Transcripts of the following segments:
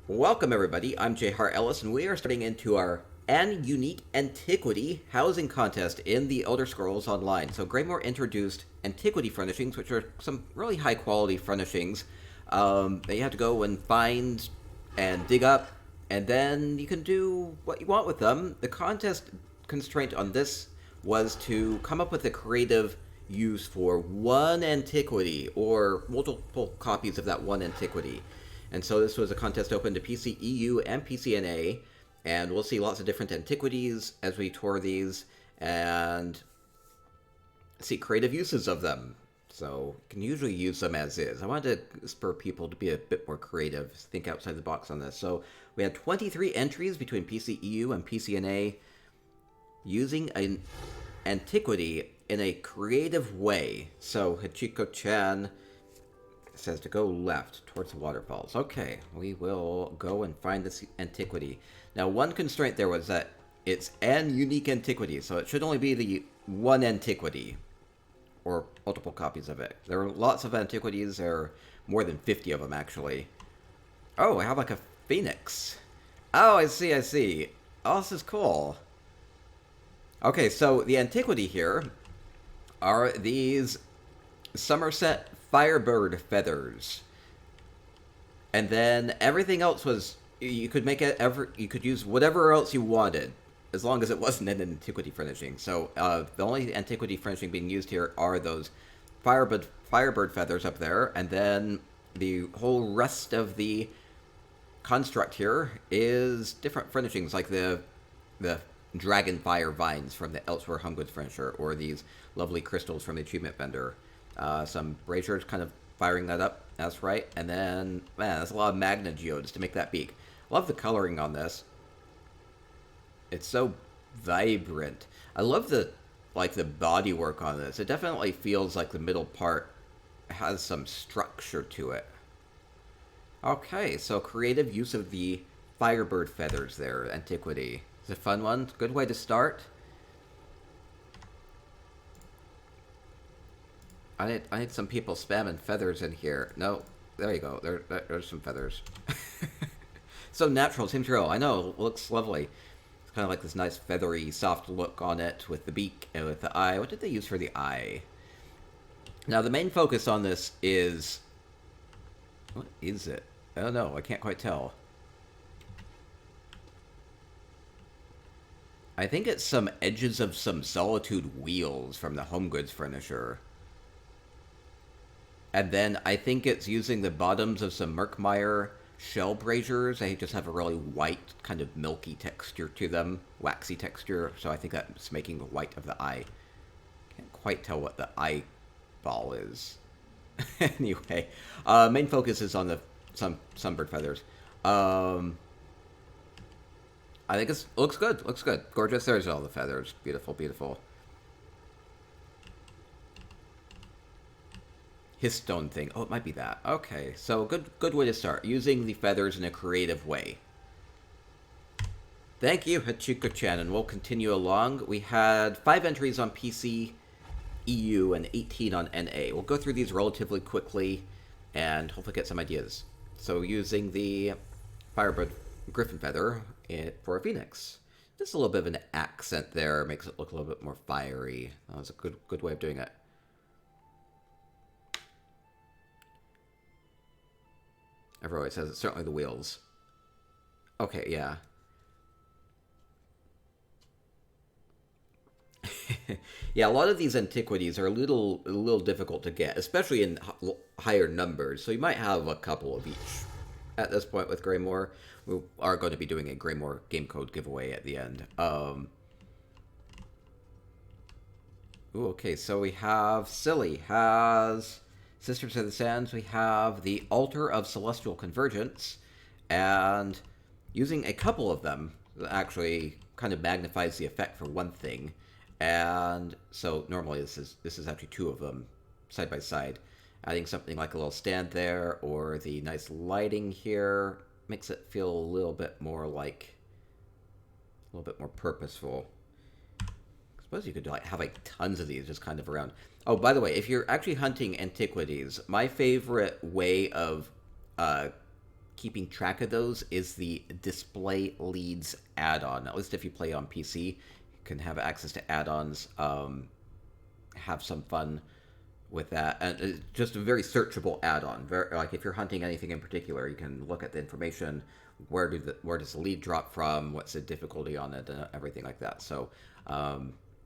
Welcome everybody, I'm JHartEllis, and we are starting into our AN UNIQUE ANTIQUITY housing contest in the Elder Scrolls Online. So Greymoor introduced Antiquity Furnishings, which are some really high quality furnishings that you have to go and find and dig up, and then you can do what you want with them. The contest constraint on this was to come up with a creative use for one antiquity or multiple copies of that one antiquity. And so this was a contest open to PC EU and PCNA, and we'll see lots of different antiquities as we tour these and see creative uses of them. So you can usually use them as is. I wanted to spur people to be a bit more creative, think outside the box on this. So we had 23 entries between PC EU and PCNA using an antiquity in a creative way. So Hachiko-chan says to go left towards the waterfalls. Okay, we will go and find this antiquity. Now, one constraint there was that it's an unique antiquity, so it should only be the one antiquity, or multiple copies of it. There are lots of antiquities, there are more than 50 of them, actually. Oh, I have like a phoenix. Oh, I see, I see. Oh, this is cool. Okay, so the antiquity here are these Somerset Firebird feathers, and then everything else was you could make it you could use whatever else you wanted as long as it wasn't an antiquity furnishing. So the only antiquity furnishing being used here are those firebird feathers up there, and then the whole rest of the construct here is different furnishings, like the dragonfire vines from the Elsewhere Home Goods furniture, or these lovely crystals from the achievement vendor. Some braziers kind of firing that up, that's right. And then, man, that's a lot of magna geodes to make that beak. Love the coloring on this. It's so vibrant. I love the body work on this. It definitely feels like the middle part has some structure to it. Okay, so creative use of the firebird feathers there, antiquity. It's a fun one, good way to start. I need some people spamming feathers in here. No, there you go. There's some feathers. So natural, seems real. I know, it looks lovely. It's kind of like this nice feathery, soft look on it with the beak and with the eye. What did they use for the eye? Now, the main focus on this is... What is it? I don't know. I can't quite tell. I think it's some edges of some Solitude wheels from the Home Goods furniture. And then I think it's using the bottoms of some Merkmeyer shell braziers. They just have a really white, kind of milky texture to them, waxy texture. So I think that's making the white of the eye. Can't quite tell what the eyeball is. Anyway, main focus is on the sunbird feathers. I think it looks good. Looks good. Gorgeous. There's all the feathers. Beautiful, beautiful. His stone thing. Oh, it might be that. Okay, so good way to start. Using the feathers in a creative way. Thank you, Hachiko-chan, and we'll continue along. We had 5 entries on PC, EU, and 18 on NA. We'll go through these relatively quickly and hopefully get some ideas. So using the Firebird Griffin Feather for a phoenix. Just a little bit of an accent there. Makes it look a little bit more fiery. That was a good way of doing it. Everyone says it's certainly the wheels. Okay, yeah. Yeah, a lot of these antiquities are a little difficult to get, especially in higher numbers. So you might have a couple of each. At this point with Greymoor, we are going to be doing a Greymoor game code giveaway at the end. Ooh, okay, so we have Silly has Sisters of the Sands. We have the Altar of Celestial Convergence, and using a couple of them actually kind of magnifies the effect for one thing. And so normally this is actually 2 of them side by side. Adding something like a little stand there, or the nice lighting here makes it feel a little bit more purposeful. I suppose you could have tons of these just kind of around. Oh, by the way, if you're actually hunting antiquities, my favorite way of keeping track of those is the Display Leads add-on. At least if you play on PC, you can have access to add-ons, have some fun with that. And it's just a very searchable add-on. Like if you're hunting anything in particular, you can look at the information, where does the lead drop from, what's the difficulty on it, and everything like that. So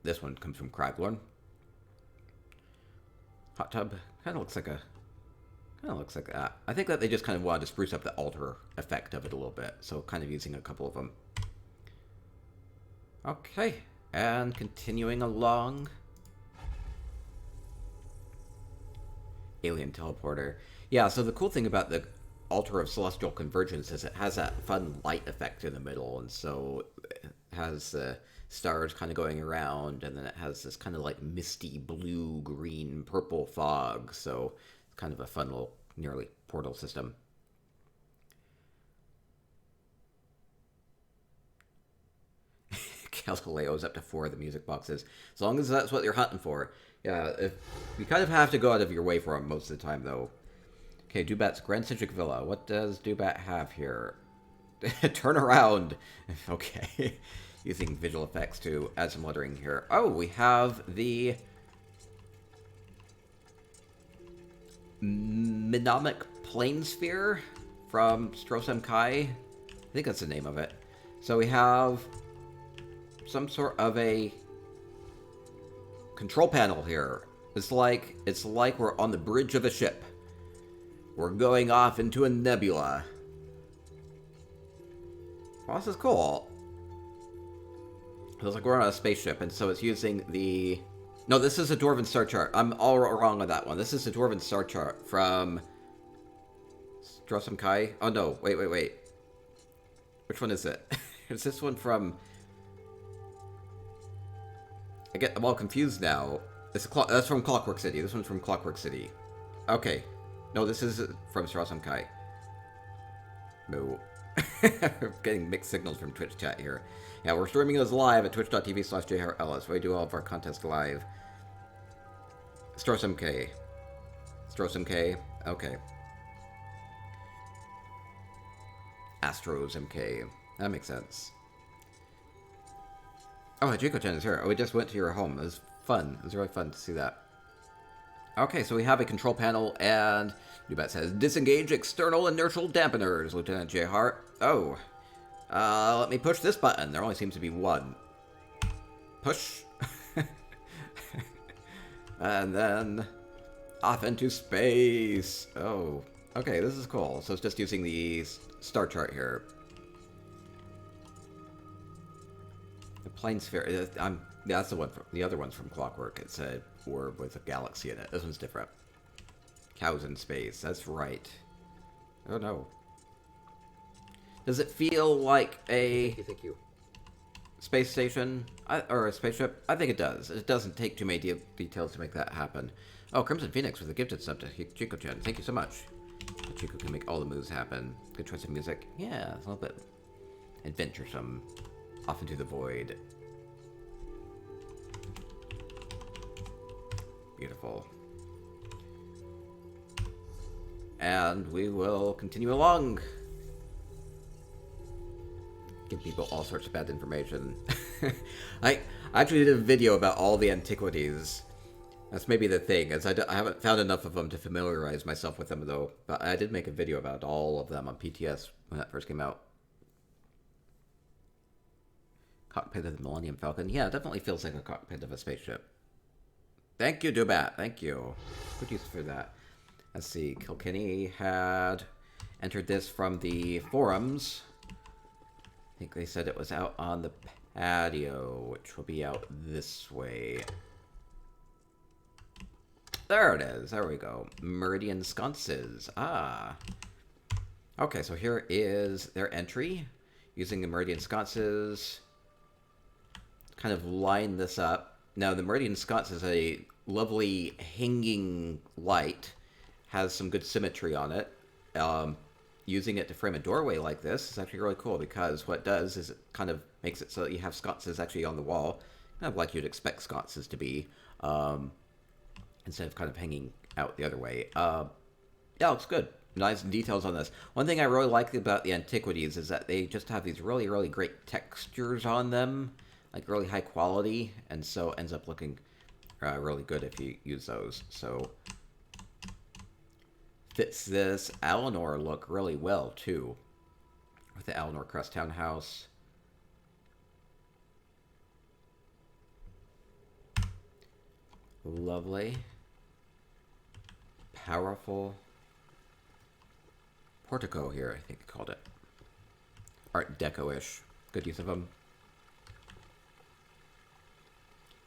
this one comes from Craglorn. Hot tub kind of looks like that. I think that they just kind of wanted to spruce up the altar effect of it a little bit, so kind of using a couple of them. Okay, and continuing along. Alien teleporter. Yeah, so the cool thing about the altar of celestial convergence is it has that fun light effect in the middle, and so it has stars kind of going around, and then it has this kind of like misty blue, green, purple fog, so it's kind of a fun little nearly portal system. Galileo's up to 4 of the music boxes, as long as that's what you're hunting for. Yeah, you kind of have to go out of your way for them most of the time, though. Okay, Dubat's Grand Centric Villa. What does Dubat have here? Turn around. Okay. Using visual effects to add some lettering here. Oh, we have the Mnemonic Planesphere from Strosem Kai. I think that's the name of it. So we have some sort of a control panel here. It's like we're on the bridge of a ship. We're going off into a nebula. Well, this is cool. Feels like we're on a spaceship, and so it's using the... No, this is a Dwarven star chart. I'm all wrong on that one. This is a Dwarven star chart from Strosem Kai. Oh no, wait. Which one is it? Is this one from... I'm all confused now. That's from Clockwork City. This one's from Clockwork City. Okay. No, this is from Strosem Kai. No. We're getting mixed signals from Twitch chat here. Yeah, we're streaming this live at twitch.tv/JHartEllis. We do all of our contests live. Strosem K. Okay. Astros MK. That makes sense. Oh, Hajiko-chan is here. Oh, we just went to your home. It was fun. It was really fun to see that. Okay, so we have a control panel, and Dubat says, disengage external inertial dampeners, Lieutenant JHart. Oh. Let me push this button. There only seems to be one. Push. And then off into space. Oh. Okay, this is cool. So it's just using the star chart here. The plane sphere. That's the one. The other one's from Clockwork. It's a orb with a galaxy in it. This one's different. Cows in space. That's right. Oh no. Does it feel like a Thank you. space station or a spaceship? I think it does. It doesn't take too many details to make that happen. Oh, Crimson Phoenix with a gifted sub to Chico-chan. Thank you so much. Chico can make all the moves happen. Good choice of music. Yeah, it's a little bit adventuresome. Off into the void. Beautiful. And we will continue along. Give people all sorts of bad information. I actually did a video about all the antiquities. That's maybe the thing, as I haven't found enough of them to familiarize myself with them, though. But I did make a video about all of them on PTS when that first came out. Cockpit of the Millennium Falcon. Yeah, it definitely feels like a cockpit of a spaceship. Thank you, Dubat. Thank you. Good use for that. Let's see. Kilkenny had entered this from the forums. I think they said it was out on the patio, which will be out this way. There it is. There we go. Meridian Sconces. Ah. Okay, so here is their entry. Using the Meridian Sconces. Kind of line this up. Now, the Meridian Sconce is a lovely hanging light. Has some good symmetry on it. Using it to frame a doorway like this is actually really cool, because what it does is it kind of makes it so that you have sconces actually on the wall, kind of like you'd expect sconces to be, instead of kind of hanging out the other way. Yeah, it looks good. nice details on this. One thing I really like about the antiquities is that they just have these really, really great textures on them, like really high quality, and so ends up looking really good if you use those. So fits this Alinor look really well too, with the Alinor Crest Townhouse. Lovely. Powerful. Portico here, I think I called it. Art Deco-ish. Good use of them.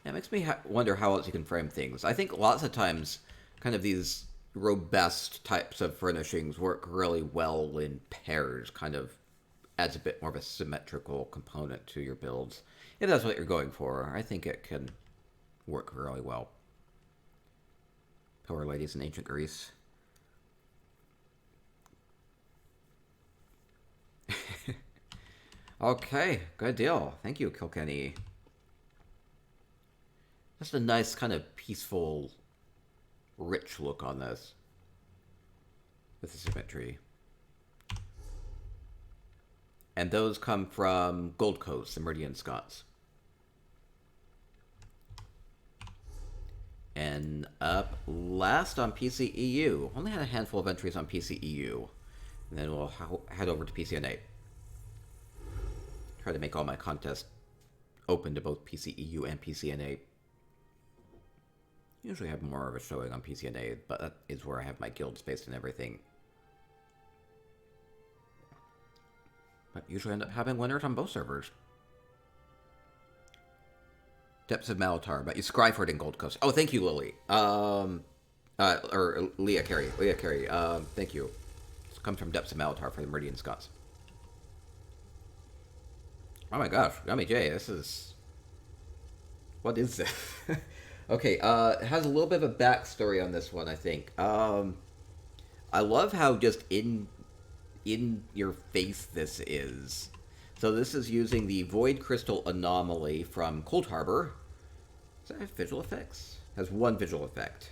Yeah, it makes me wonder how else you can frame things. I think lots of times, kind of these robust types of furnishings work really well in pairs, kind of adds a bit more of a symmetrical component to your builds. If that's what you're going for, I think it can work really well. Pillar Ladies in Ancient Greece. Okay, good deal. Thank you, Kilkenny. Just a nice kind of peaceful, rich look on this. With the symmetry. And those come from Gold Coast, the Meridian Scots. And up last on PCEU. Only had a handful of entries on PCEU. And then we'll head over to PCNA. Try to make all my contests open to both PCEU and PCNA. Usually have more of a showing on PCNA, but that is where I have my guilds based and everything. But usually end up having winners on both servers. Depths of Malatar, but you Scryford in Gold Coast. Oh, thank you, Lily. Or Leah Carey. Leah Carey, thank you. This comes from Depths of Malatar for the Meridian Scots. Oh my gosh, Yummy J, this is... What is this? Okay, it has a little bit of a backstory on this one, I think. I love how just in your face this is. So this is using the Void Crystal Anomaly from Cold Harbor. Does that have visual effects? It has one visual effect,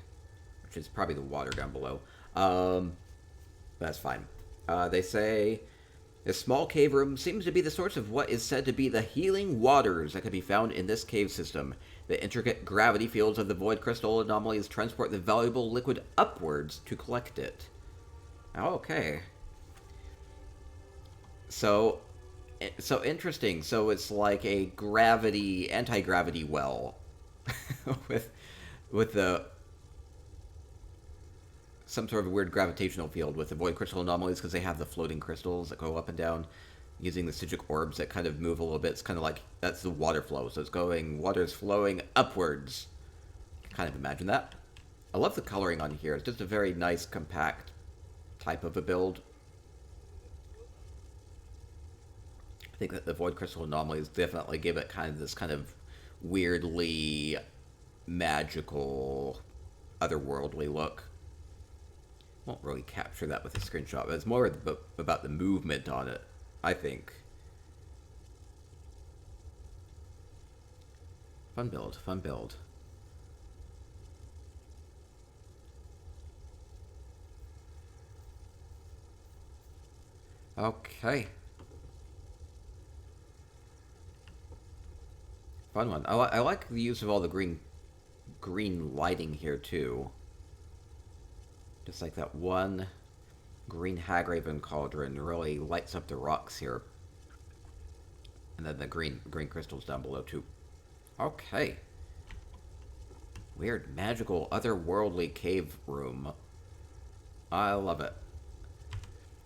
which is probably the water down below. That's fine. They say... This small cave room seems to be the source of what is said to be the healing waters that can be found in this cave system. The intricate gravity fields of the Void Crystal Anomalies transport the valuable liquid upwards to collect it. Okay. So interesting. So it's like a gravity, anti-gravity well. with the... some sort of weird gravitational field with the Void Crystal Anomalies because they have the floating crystals that go up and down using the Stygic orbs that kind of move a little bit. It's kind of like, that's the water flow. So it's going, water's flowing upwards. Kind of imagine that. I love the coloring on here. It's just a very nice, compact type of a build. I think that the Void Crystal Anomalies definitely give it kind of this kind of weirdly magical, otherworldly look. Won't really capture that with a screenshot, but it's more about the movement on it, I think. Fun build, fun build. Okay. Fun one. I like the use of all the green lighting here too. Just like that one green Hagraven cauldron really lights up the rocks here. And then the green crystals down below too. Okay. Weird, magical, otherworldly cave room. I love it.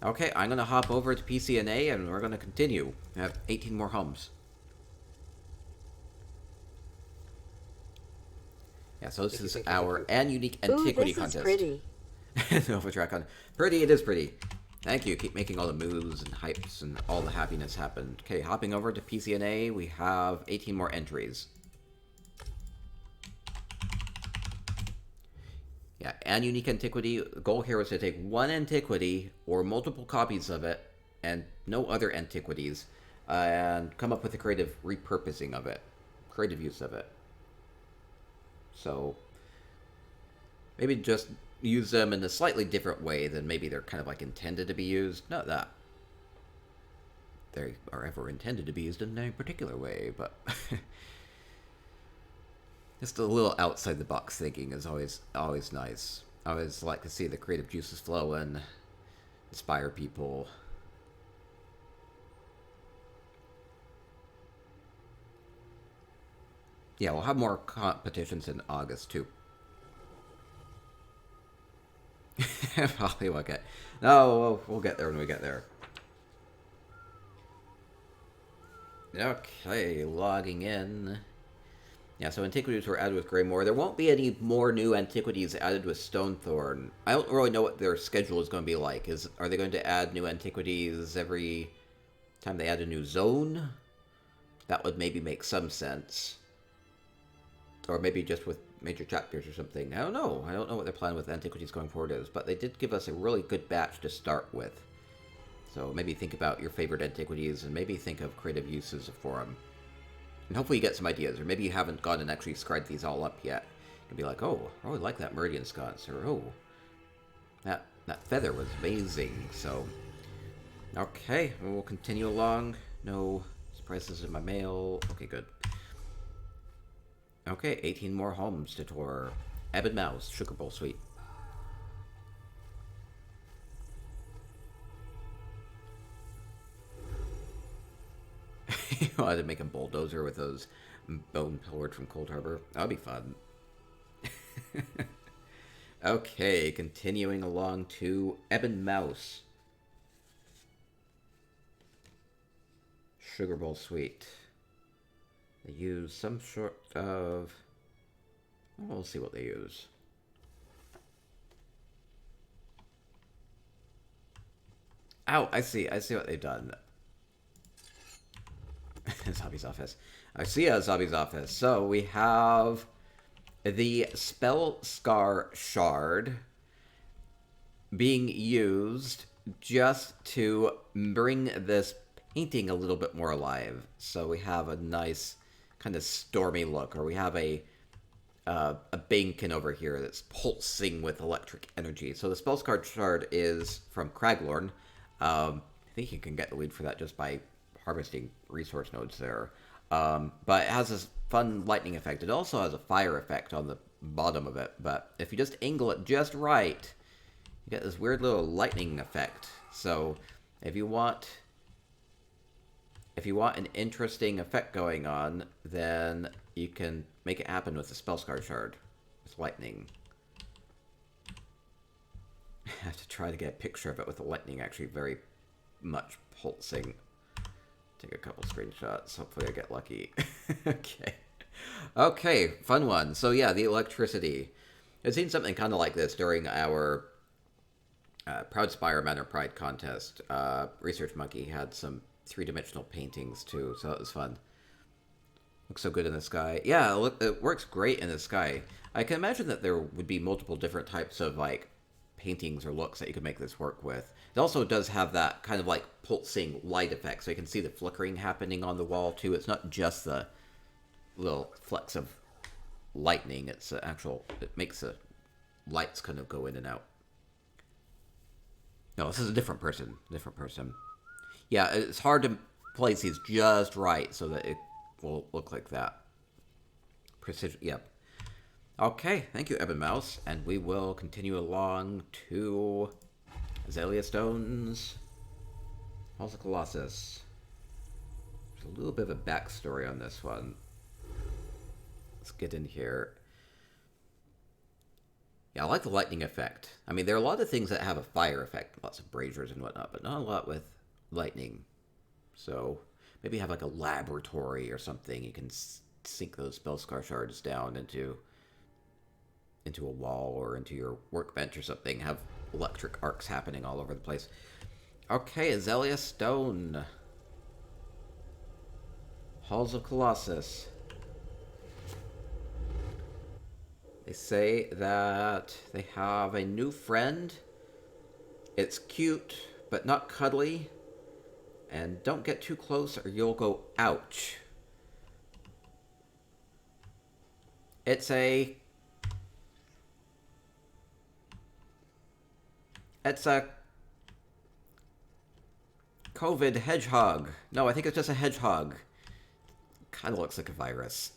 Okay, I'm going to hop over to PCNA and we're going to continue. We have 18 more homes. Yeah, so this is our AN Unique Antiquity contest. Ooh, this is pretty. Nova Track pretty, it is pretty. Thank you. Keep making all the moves and hypes and all the happiness happen. Okay, hopping over to PCNA, we have 18 more entries. Yeah, AN Unique Antiquity. The goal here was to take one antiquity or multiple copies of it and no other antiquities and come up with a creative repurposing of it, creative use of it. So maybe just use them in a slightly different way than maybe they're kind of like intended to be used. Not that they are ever intended to be used in any particular way, but just a little outside the box thinking is always nice. I always like to see the creative juices flow and inspire people. Yeah, we'll have more competitions in August too. Probably won't get. No, we'll get there when we get there. Okay, logging in. Yeah, so antiquities were added with Greymoor. There won't be any more new antiquities added with Stonethorn. I don't really know what their schedule is going to be like. Are they going to add new antiquities every time they add a new zone? That would maybe make some sense. Or maybe just with major chapters or something. I don't know. I don't know what their plan with antiquities going forward is, but they did give us a really good batch to start with. So maybe think about your favorite antiquities and maybe think of creative uses for them. And hopefully you get some ideas, or maybe you haven't gone and actually scribed these all up yet. You'll be like, oh, I really like that Meridian sconce, or oh, that feather was amazing. So, okay, we'll continue along. No surprises in my mail. Okay, good. Okay, 18 more homes to tour. Ebon Mouse, Sugar Bowl Suite. You wanted to make a bulldozer with those bone pillared from Cold Harbor. That'll be fun. Okay, continuing along to Ebon Mouse. Sugar Bowl Suite. They use some sort of... Well, we'll see what they use. Oh, I see what they've done. Zombie's office. I see a Zombie's office. So we have the Spell Scar Shard being used just to bring this painting a little bit more alive. So we have a nice kind of stormy look, or we have a Bankin over here that's pulsing with electric energy. So the Spell Scar Shard is from Craglorn. I think you can get the lead for that just by harvesting resource nodes there. But it has this fun lightning effect. It also has a fire effect on the bottom of it, but if you just angle it just right, you get this weird little lightning effect. So if you want an interesting effect going on, then you can make it happen with the Spellscar Shard. With lightning. I have to try to get a picture of it with the lightning actually very much pulsing. Take a couple screenshots. Hopefully I get lucky. Okay. Okay, fun one. So yeah, the electricity. I've seen something kind of like this during our Proud Spire Manor Pride contest. Research Monkey had some three-dimensional paintings too, so that was fun. Looks so good in the sky. Yeah, it works great in the sky. I can imagine that there would be multiple different types of like paintings or looks that you could make this work with. It also does have that kind of like pulsing light effect, so you can see the flickering happening on the wall too. It's not just the little flecks of lightning, it's it makes the lights kind of go in and out. No, this is a different person. Yeah, it's hard to place these just right so that it will look like that. Precision, yep. Okay, thank you, Ebon Mouse, and we will continue along to Azalea Stones, Halls of Colossus. There's a little bit of a backstory on this one. Let's get in here. Yeah, I like the lightning effect. I mean, there are a lot of things that have a fire effect, lots of braziers and whatnot, but not a lot with lightning. So maybe have like a laboratory or something. You can sink those Spellscar shards down into a wall or into your workbench or something. Have electric arcs happening all over the place. Okay, Azalea Stone. Halls of Colossus. They say that they have a new friend. It's cute, but not cuddly. And don't get too close or you'll go ouch. It's a It's a COVID hedgehog. No, I think it's just a hedgehog. Kind of looks like a virus.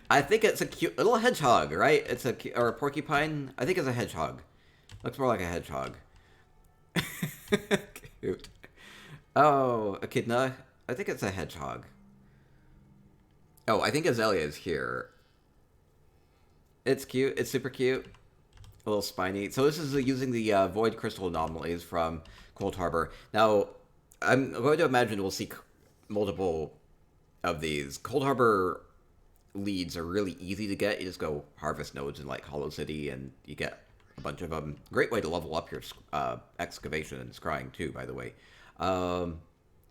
I think it's a cute little hedgehog, right? It's or a porcupine. I think it's a hedgehog. Looks more like a hedgehog. Cute. Oh, echidna. I think it's a hedgehog. Oh, I think Azalea is here. It's cute. It's super cute. A little spiny. So this is using the Void Crystal Anomalies from Cold Harbor. Now, I'm going to imagine we'll see multiple of these. Cold Harbor leads are really easy to get. You just go harvest nodes in like Hollow City and you get a bunch of them. Great way to level up your excavation and scrying too, by the way. So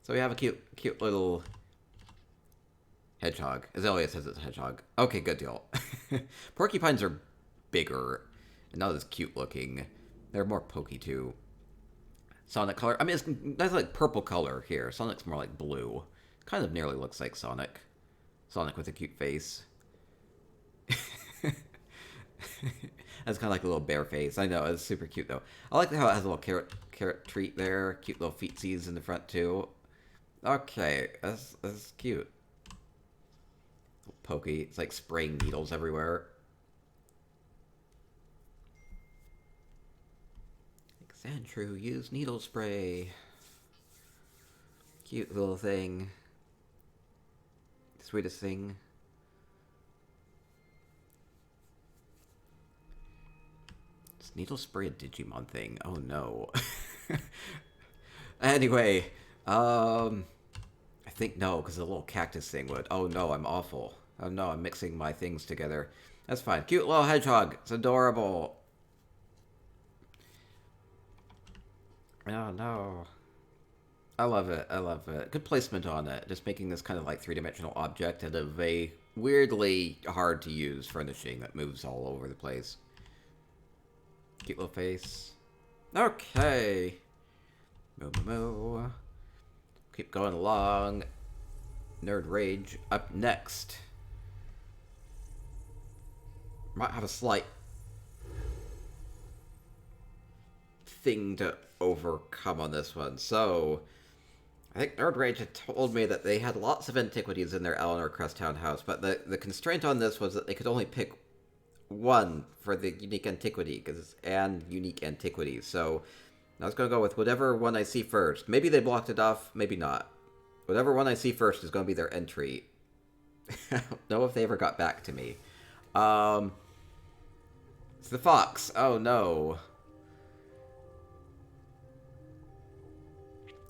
we have a cute little hedgehog. Azalea says it's a hedgehog. Okay, good deal. Porcupines are bigger and not as cute looking. They're more pokey too. Sonic color. I mean, that's like purple color here. Sonic's more like blue. Kind of nearly looks like Sonic. Sonic with a cute face. That's kind of like a little bear face. I know, it's super cute though. I like how it has a little carrot treat there. Cute little feetsies in the front too. Okay, that's cute. Pokey. It's like spraying needles everywhere. Xantru, use needle spray. Cute little thing. Sweetest thing. Is needle spray a Digimon thing? Oh no. Anyway, I think no, because the little cactus thing would. Oh no, I'm awful. Oh no, I'm mixing my things together. That's fine. Cute little hedgehog. It's adorable. Oh no. I love it. I love it. Good placement on it. Just making this kind of like three-dimensional object out of a weirdly hard to use furnishing that moves all over the place. Cute little face. Okay. Moo. Keep going along. Nerd Rage up next. Might have a slight thing to overcome on this one. So, I think Nerd Rage had told me that they had lots of antiquities in their Eleanor Crest townhouse, but the constraint on this was that they could only pick one for the unique antiquity, because it's an unique antiquity. So, I was going to go with whatever one I see first. Maybe they blocked it off, maybe not. Whatever one I see first is going to be their entry. I don't know if they ever got back to me. It's the fox. Oh no.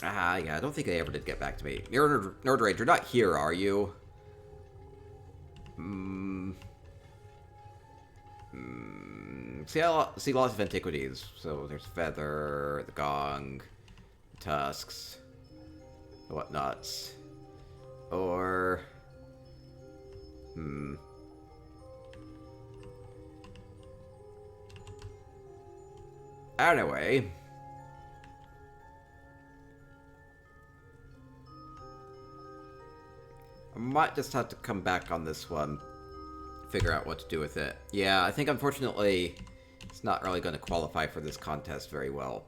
Yeah, I don't think they ever did get back to me. Nerd Rage, you're not here, are you? See, I see lots of antiquities. So there's Feather, the Gong, the Tusks, the Whatnots. Or... Anyway... I might just have to come back on this one, figure out what to do with it. Yeah, I think unfortunately it's not really going to qualify for this contest very well.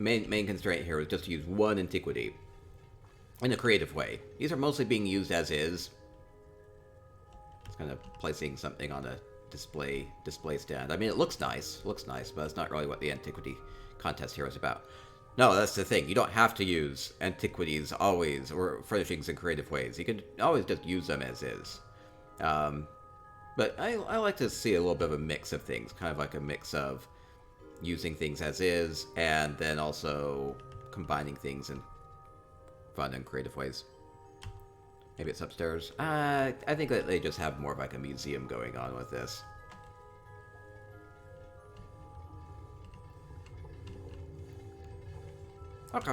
Main constraint here is just to use one antiquity in a creative way. These are mostly being used as is. It's kind of placing something on a display stand. I mean, it looks nice, but it's not really what the antiquity contest here is about. No, that's the thing. You don't have to use antiquities always, or furnishings in creative ways. You can always just use them as is. But I like to see a little bit of a mix of things, kind of like a mix of using things as is, and then also combining things in fun and creative ways. Maybe it's upstairs. I think that they just have more of like a museum going on with this. Okay,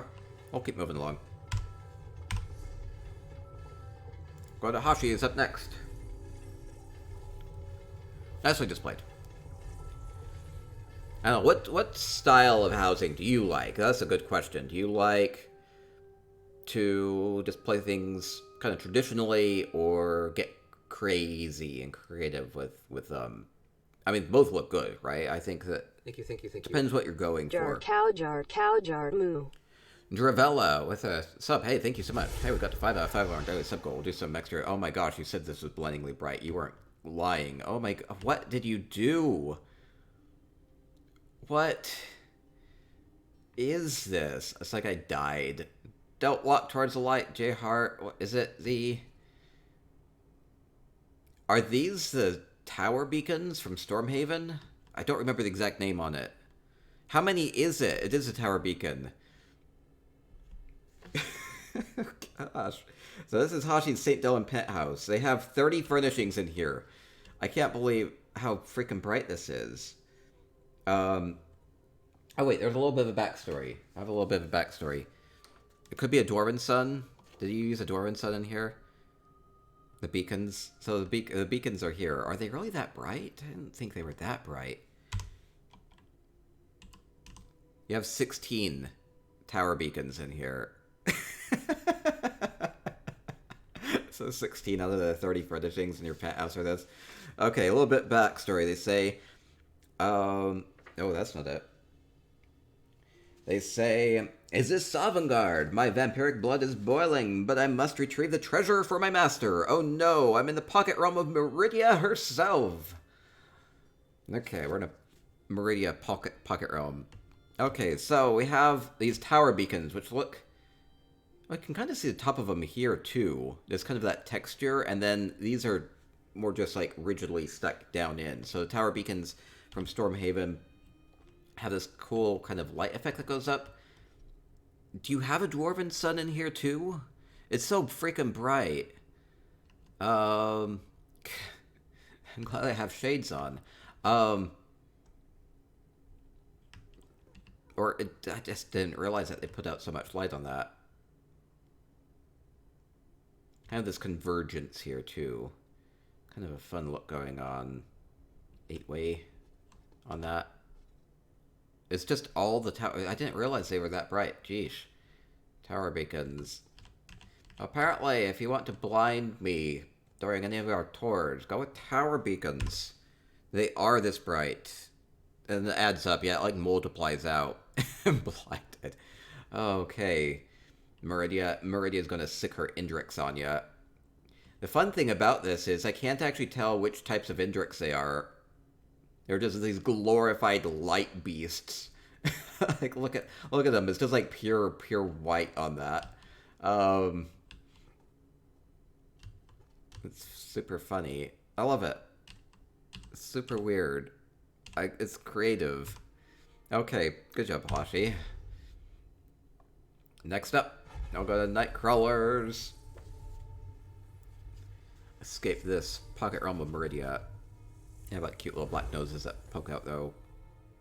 we'll keep moving along. Hashi is up next. Nicely displayed. I don't know, what style of housing do you like? That's a good question. Do you like to display things kind of traditionally, or get crazy and creative with I mean, both look good, right? I think that Thank you. depends what you're going for. Cow jar, moo. Dravella with a sub. Hey, thank you so much. Hey, we got to 5 out of 5 on our daily sub goal. We'll do some extra. Oh my gosh, you said this was blindingly bright. You weren't lying. Oh my, what did you do? What is this? It's like I died. Don't walk towards the light, JHart. What is it? Are these the tower beacons from Stormhaven? I don't remember the exact name on it. How many is it? It is a tower beacon. Gosh. So this is Hashi's St. Dylan penthouse. They have 30 furnishings in here. I can't believe how freaking bright this is. Oh wait, there's a little bit of a backstory. I have a little bit of a backstory. It could be a Dwarven Sun. Did you use a Dwarven Sun in here? The beacons. So the beacons are here. Are they really that bright? I didn't think they were that bright. You have 16 tower beacons in here. So 16 out of the 30 furnishings in your penthouse are this. Okay, a little bit backstory. They say, oh, that's not it. They say, is this Sovngarde? My vampiric blood is boiling, but I must retrieve the treasure for my master. Oh no, I'm in the pocket realm of Meridia herself. Okay, we're in a Meridia pocket realm. Okay, so we have these tower beacons, which look... I can kind of see the top of them here, too. There's kind of that texture, and then these are more just, like, rigidly stuck down in. So the tower beacons from Stormhaven have this cool kind of light effect that goes up. Do you have a Dwarven Sun in here, too? It's so freaking bright. I'm glad I have shades on. I just didn't realize that they put out so much light on that. Kind of this convergence here, too. Kind of a fun look going on. 8-way on that. It's just all the tower... I didn't realize they were that bright. Jeesh. Tower beacons. Apparently, if you want to blind me during any of our tours, go with tower beacons. They are this bright. And it adds up. Yeah, it like multiplies out. Blinded. Okay. Meridia's gonna sick her Indrix on ya. The fun thing about this is I can't actually tell which types of Indrix they are. They're just these glorified light beasts. Like look at them. It's just like pure white on that. It's super funny. I love it. It's super weird. It's creative. Okay, good job, Hashi. Next up, I'll go to Nightcrawlers. Escape this pocket realm of Meridia. They have like cute little black noses that poke out though.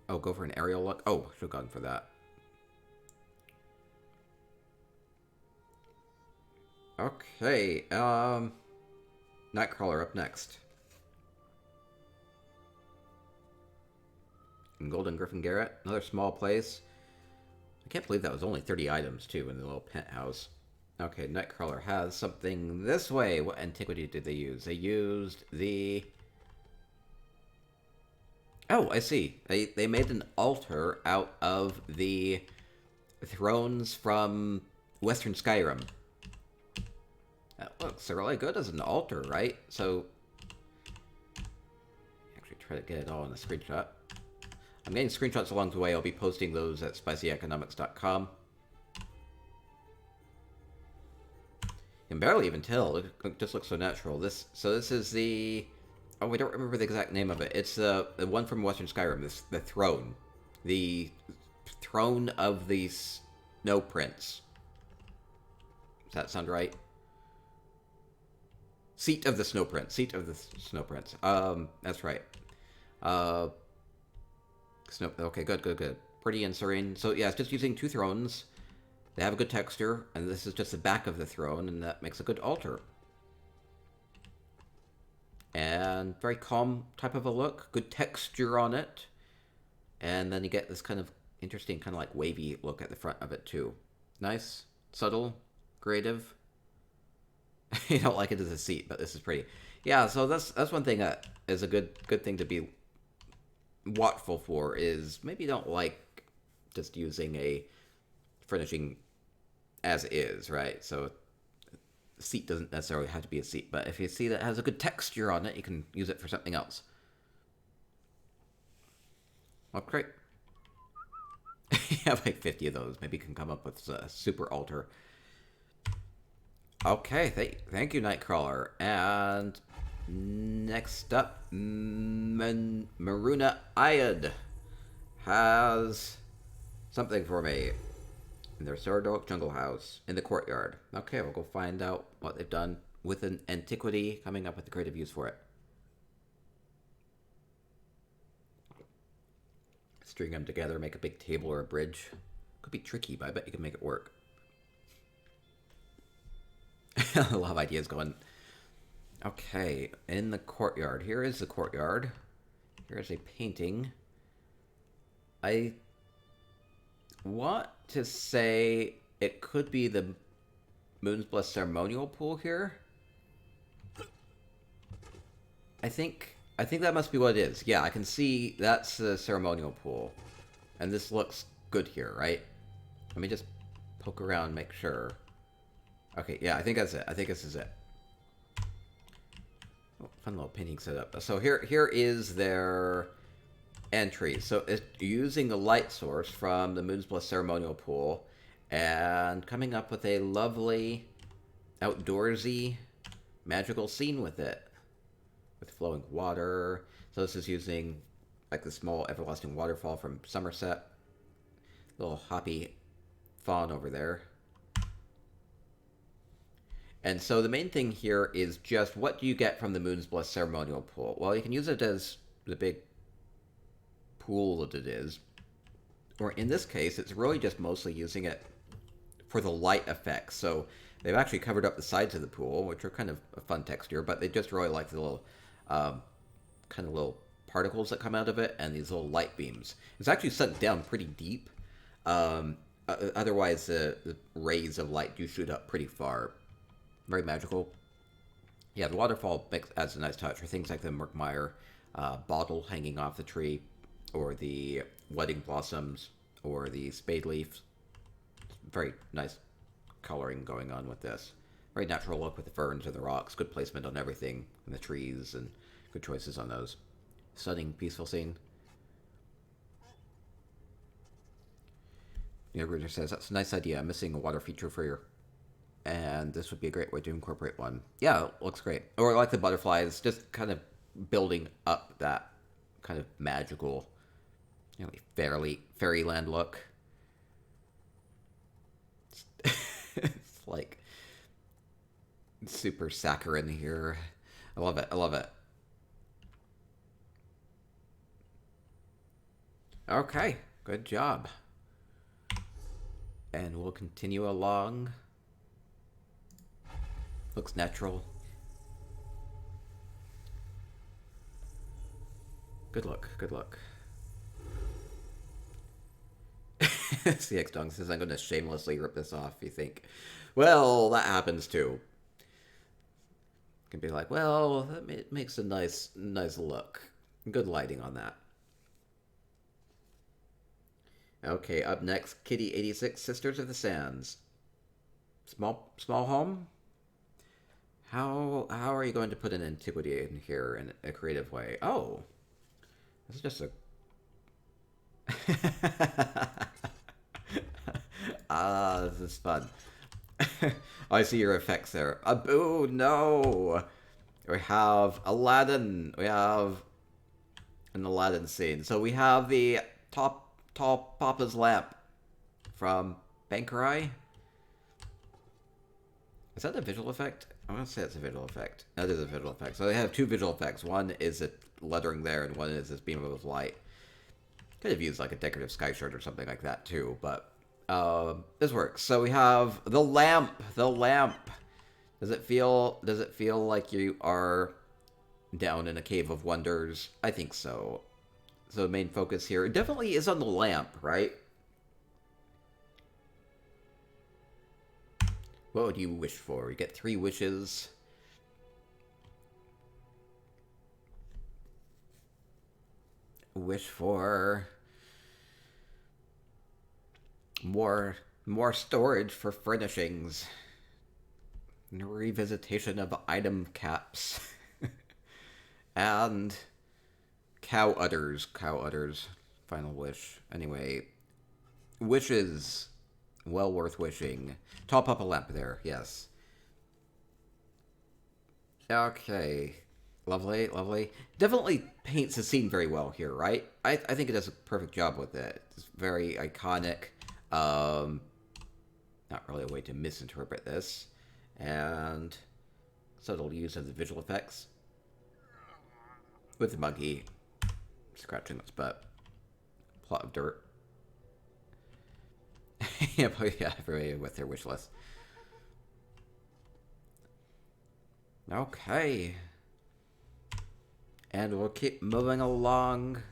Oh, go for an aerial look? Oh, should have gone for that. Okay, Nightcrawler up next. And Golden Griffin Garret, another small place. I can't believe that was only 30 items, too, in the little penthouse. Okay, Nightcrawler has something this way. What antiquity did they use? They used the... Oh, I see. They made an altar out of the thrones from Western Skyrim. That looks really good as an altar, right? So... Actually, try to get it all in a screenshot. I'm getting screenshots along the way. I'll be posting those at spicyeconomics.com. You can barely even tell. It just looks so natural. This is the... Oh, we don't remember the exact name of it. It's the one from Western Skyrim. The throne. The throne of the Snow Prince. Does that sound right? Seat of the Snow Prince. Seat of the Snow Prince. That's right. Okay, good. Pretty and serene. So yeah, it's just using two thrones. They have a good texture, and this is just the back of the throne, and that makes a good altar. And very calm type of a look. Good texture on it. And then you get this kind of interesting, kind of like wavy look at the front of it too. Nice, subtle, creative. You don't like it as a seat, but this is pretty. Yeah, so that's one thing that is a good thing to be watchful for is maybe don't like just using a furnishing as is, right? So the seat doesn't necessarily have to be a seat, but if you see that it has a good texture on it, you can use it for something else. Well, great. You have like 50 of those. Maybe you can come up with a super altar. Okay, thank you, Nightcrawler. And next up, Maruna Ayad has something for me in their Sardok Jungle House in the courtyard. Okay, we'll go find out what they've done with an antiquity, coming up with a creative use for it. String them together, make a big table or a bridge. Could be tricky, but I bet you can make it work. A lot of ideas going. Okay, in the courtyard. Here is the courtyard. Here is a painting. I want to say it could be the Moon's Blessed Ceremonial Pool here. I think that must be what it is. Yeah, I can see that's the Ceremonial Pool. And this looks good here, right? Let me just poke around, make sure. Okay, yeah, I think that's it. I think this is it. Oh, fun little painting setup. So here is their entry. So it's using the light source from the Moon's Blessed Ceremonial Pool and coming up with a lovely outdoorsy magical scene with it. With flowing water. So this is using like the small everlasting waterfall from Somerset. Little hoppy fawn over there. And so the main thing here is just what do you get from the Moon's Blessed Ceremonial Pool? Well, you can use it as the big pool that it is. Or in this case, it's really just mostly using it for the light effects. So they've actually covered up the sides of the pool, which are kind of a fun texture, but they just really like the little kind of little particles that come out of it and these little light beams. It's actually sunk down pretty deep. Otherwise, the rays of light do shoot up pretty far. Very magical. Yeah, the waterfall adds a nice touch for things like the Murkmire bottle hanging off the tree, or the wedding blossoms, or the spade leaves. Very nice coloring going on with this. Very natural look with the ferns and the rocks. Good placement on everything, and the trees, and good choices on those. Stunning, peaceful scene. Yeah, Ruder says, that's a nice idea. I'm missing a water feature for your... And this would be a great way to incorporate one. Yeah, it looks great. Or like the butterflies, just kind of building up that kind of magical, you know, fairyland look. It's like super saccharine here. I love it. I love it. Okay, good job. And we'll continue along. Looks natural. Good luck, good luck. CX Dong says, I'm going to shamelessly rip this off, you think. Well, that happens too. Can be like, well, that makes a nice look. Good lighting on that. Okay, up next, Kitty 86, Sisters of the Sands. Small home? How are you going to put an antiquity in here in a creative way? Oh, this is just a... this is fun. Oh, I see your effects there. Boo, no! We have Aladdin. We have an Aladdin scene. So we have the top Papa's lamp from Bankerai. Is that a visual effect? I want to say it's a visual effect. That is a visual effect. So they have two visual effects. One is it lettering there, and one is this beam of light. Could have used like a decorative sky shard or something like that too, but this works. So we have the lamp. The lamp. Does it feel like you are down in a cave of wonders? I think so. So the main focus here definitely is on the lamp, right? What would you wish for? You get 3 wishes. wish for more storage for furnishings. Revisitation of item caps. And cow udders. Final wish. Anyway, wishes. Well worth wishing. Top up a lamp there, yes. Okay. Lovely. Definitely paints the scene very well here, right? I think it does a perfect job with it. It's very iconic. Not really a way to misinterpret this. And subtle use of the visual effects. With the monkey scratching its butt. Plot of dirt. Yeah, everybody with their wish list. Okay. And we'll keep moving along.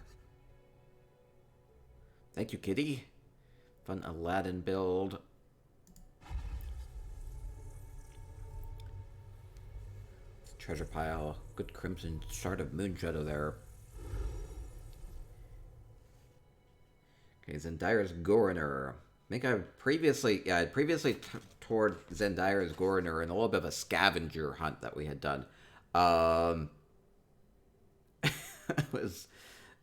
Thank you, kitty. Fun Aladdin build. Treasure pile. Good crimson shard of moon shadow there. Okay, Zendaira's Goriner. I think I previously toured Zendaira's Goriner in a little bit of a scavenger hunt that we had done. It was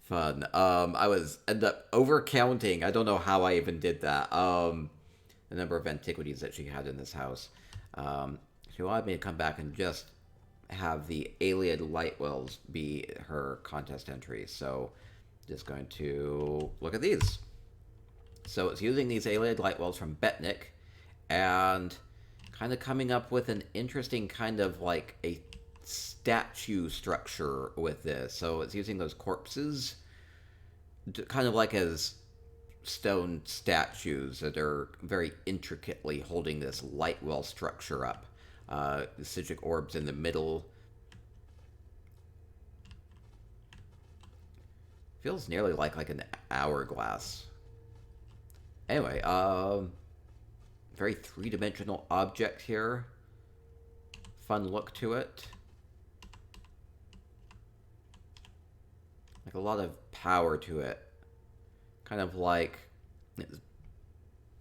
fun. I ended up overcounting. I don't know how I even did that. The number of antiquities that she had in this house. She wanted me to come back and just have the Alien Lightwells be her contest entry. So, just going to look at these. So it's using these Alien Lightwells from Betnik, and kind of coming up with an interesting kind of like a statue structure with this. So it's using those corpses kind of like as stone statues that are very intricately holding this Lightwell structure up. The Sigic orbs in the middle. Feels nearly like an hourglass. Anyway, very three-dimensional object here. Fun look to it. Like a lot of power to it. Kind of like it's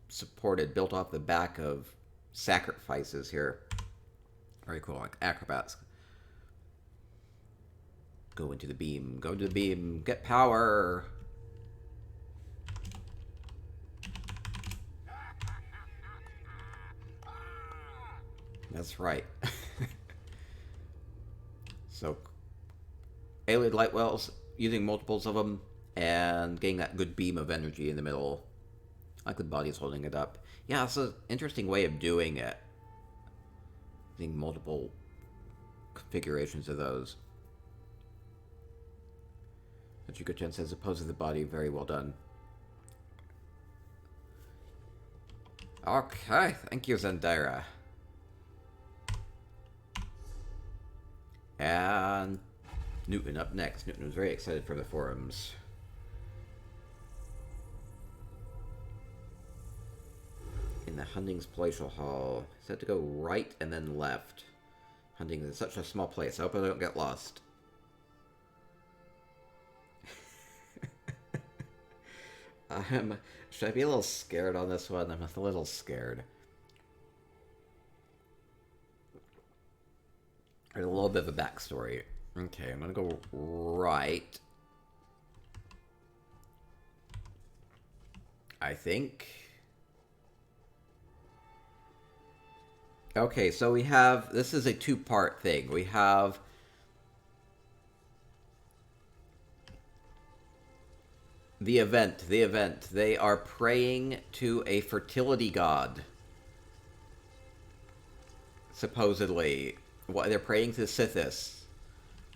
supported, built off the back of sacrifices here. Very cool, like acrobats. Go into the beam, get power! That's right. So, Alien Lightwells, using multiples of them, and getting that good beam of energy in the middle. Like the body's holding it up. Yeah, it's an interesting way of doing it. Using multiple configurations of those. Hachiko-chan says, opposed to the body, very well done. Okay, thank you, Zendaira. And Newton up next. Newton was very excited for the forums. In the Hunting's Palatial Hall. Said to go right and then left. Hunting is such a small place. I hope I don't get lost. Should I be a little scared on this one? I'm a little scared. There's a little bit of a backstory. Okay, I'm gonna go right. I think. Okay, so we have, this is a two-part thing. We have the event. They are praying to a fertility god. Supposedly. They're praying to Sithis.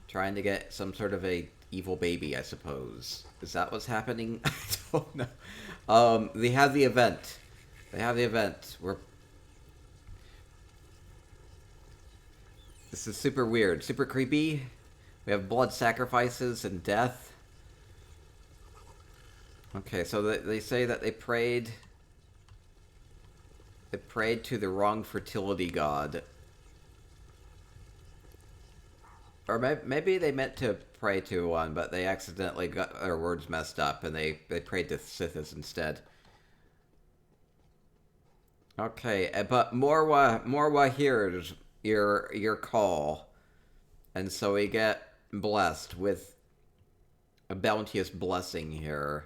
Trying to get some sort of a evil baby, I suppose. Is that what's happening? I don't know. They have the event. This is super weird. Super creepy. We have blood sacrifices and death. Okay, so they say that they prayed to the wrong fertility god. Or maybe they meant to pray to one, but they accidentally got their words messed up, and they prayed to Sithis instead. Okay, but Morwa hears your call, and so we get blessed with a bounteous blessing here.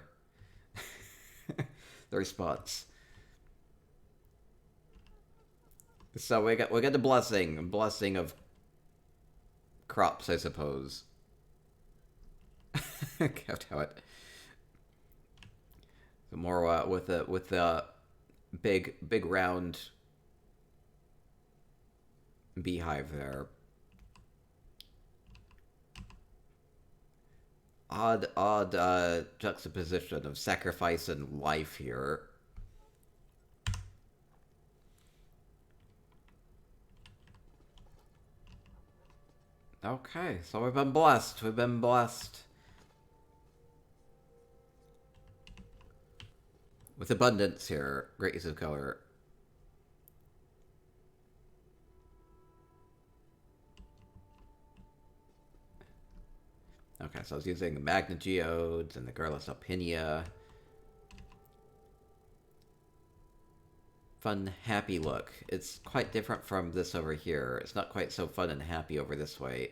The response. So we get the blessing of crops, I suppose. Kowtow it. So more with the big round beehive there. Odd juxtaposition of sacrifice and life here. Okay, so we've been blessed. We've been blessed with abundance here. Great use of color. Okay, so I was using the Magna Geodes and the Garrulus Alpinia. Fun, happy look. It's quite different from this over here. It's not quite so fun and happy over this way.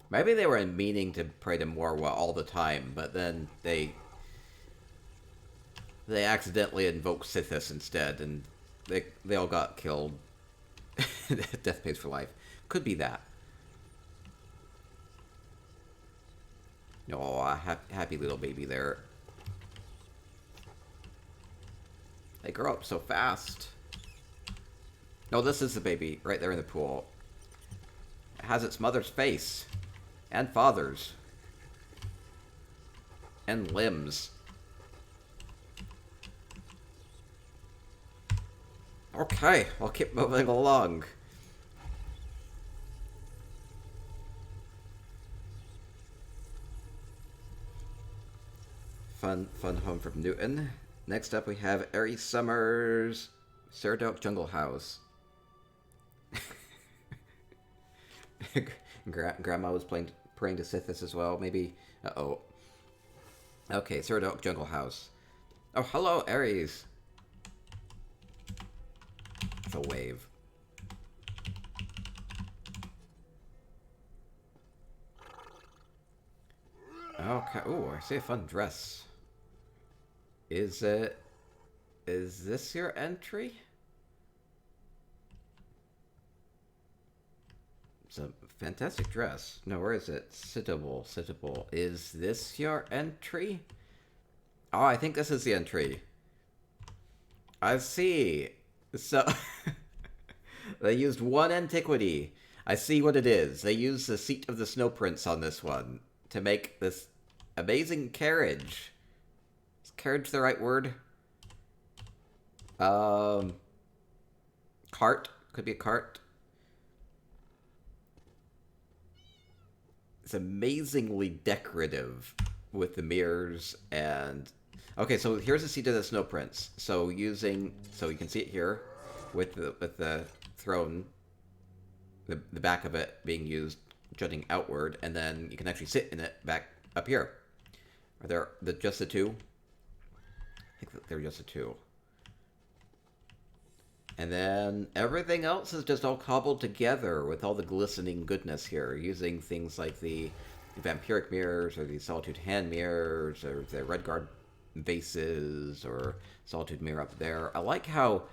Maybe they were meaning to pray to Morwa all the time, but then they accidentally invoked Sithis instead, and they all got killed. Death pays for life. Could be that. Oh, happy little baby there. They grow up so fast. No, this is the baby right there in the pool. It has its mother's face. And father's. And limbs. Okay, we'll keep moving along. Fun home from Newton. Next up we have Aries Summers' Ceradoc Jungle House. Grandma was praying to Sithis as well, maybe. Uh-oh. Okay, Ceradoc Jungle House. Oh, hello, Aries. It's a wave. Okay, ooh, I see a fun dress. Is this your entry? It's a fantastic dress. No, where is it? Sittable. Is this your entry? Oh, I think this is the entry. I see. So, they used one antiquity. I see what it is. They used the seat of the Snow Prince on this one to make this amazing carriage. Is carriage the right word? Cart? Could be a cart. It's amazingly decorative with the mirrors and... Okay, so here's the seat of the Snow Prince. So you can see it here with the throne, the back of it being used, jutting outward, and then you can actually sit in it back up here. Are there just the two? I think they're just the two. And then everything else is just all cobbled together with all the glistening goodness here, using things like the vampiric mirrors, or the Solitude hand mirrors, or the Redguard vases, or Solitude mirror up there. I like how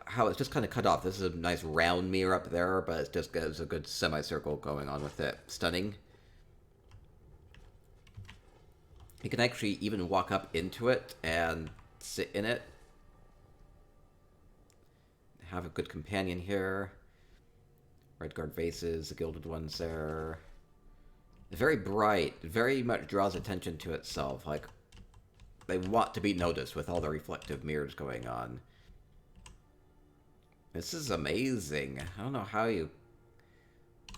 how it's just kind of cut off. This is a nice round mirror up there, but it's just there's a good semicircle going on with it. Stunning. You can actually even walk up into it and sit in it. Have a good companion here. Redguard vases, the gilded ones there. Very bright, very much draws attention to itself. Like, they want to be noticed with all the reflective mirrors going on. This is amazing. I don't know how you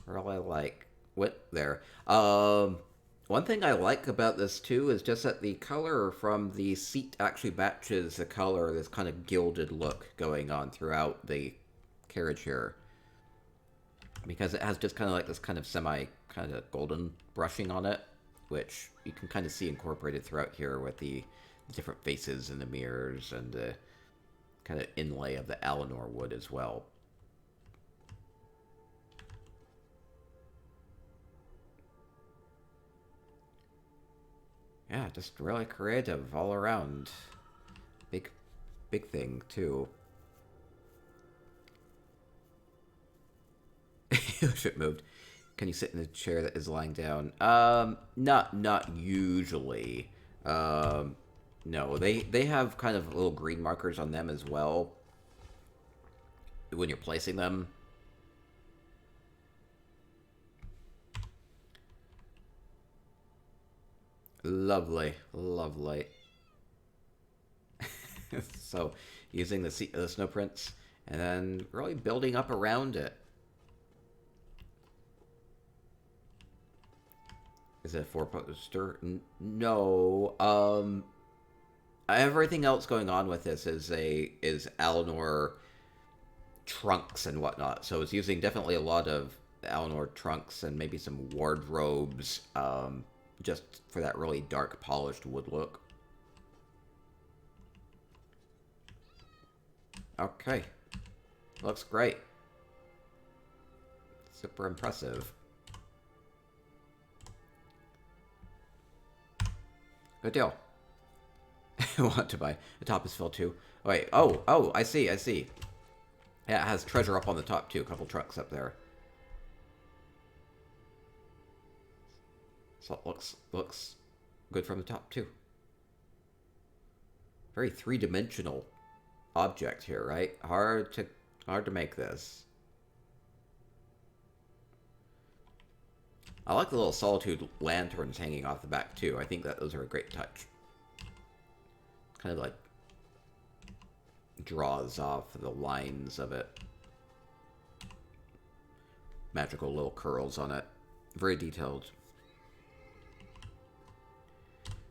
really, like, went there. One thing I like about this, too, is just that the color from the seat actually matches the color, this kind of gilded look going on throughout the carriage here. Because it has just kind of like this kind of kind of golden brushing on it, which you can kind of see incorporated throughout here with the different faces and the mirrors and the kind of inlay of the Alinor wood as well. Yeah, just really creative all around. Big thing, too. If it moved. Can you sit in a chair that is lying down? Not usually. No, they have kind of little green markers on them as well when you're placing them. Lovely, lovely. So, using the snow prints and then really building up around it. Is it a 4-poster? No. Everything else going on with this is Alinor trunks and whatnot. So it's using definitely a lot of Alinor trunks and maybe some wardrobes, just for that really dark, polished wood look. Okay. Looks great. Super impressive. Good deal. I want to buy. The top is filled too. Oh, wait. Oh, I see. Yeah, it has treasure up on the top too. A couple trucks up there. So it looks good from the top too. Very three-dimensional object here, right? Hard to make this. I like the little Solitude lanterns hanging off the back, too. I think that those are a great touch. Kind of like draws off the lines of it. Magical little curls on it. Very detailed.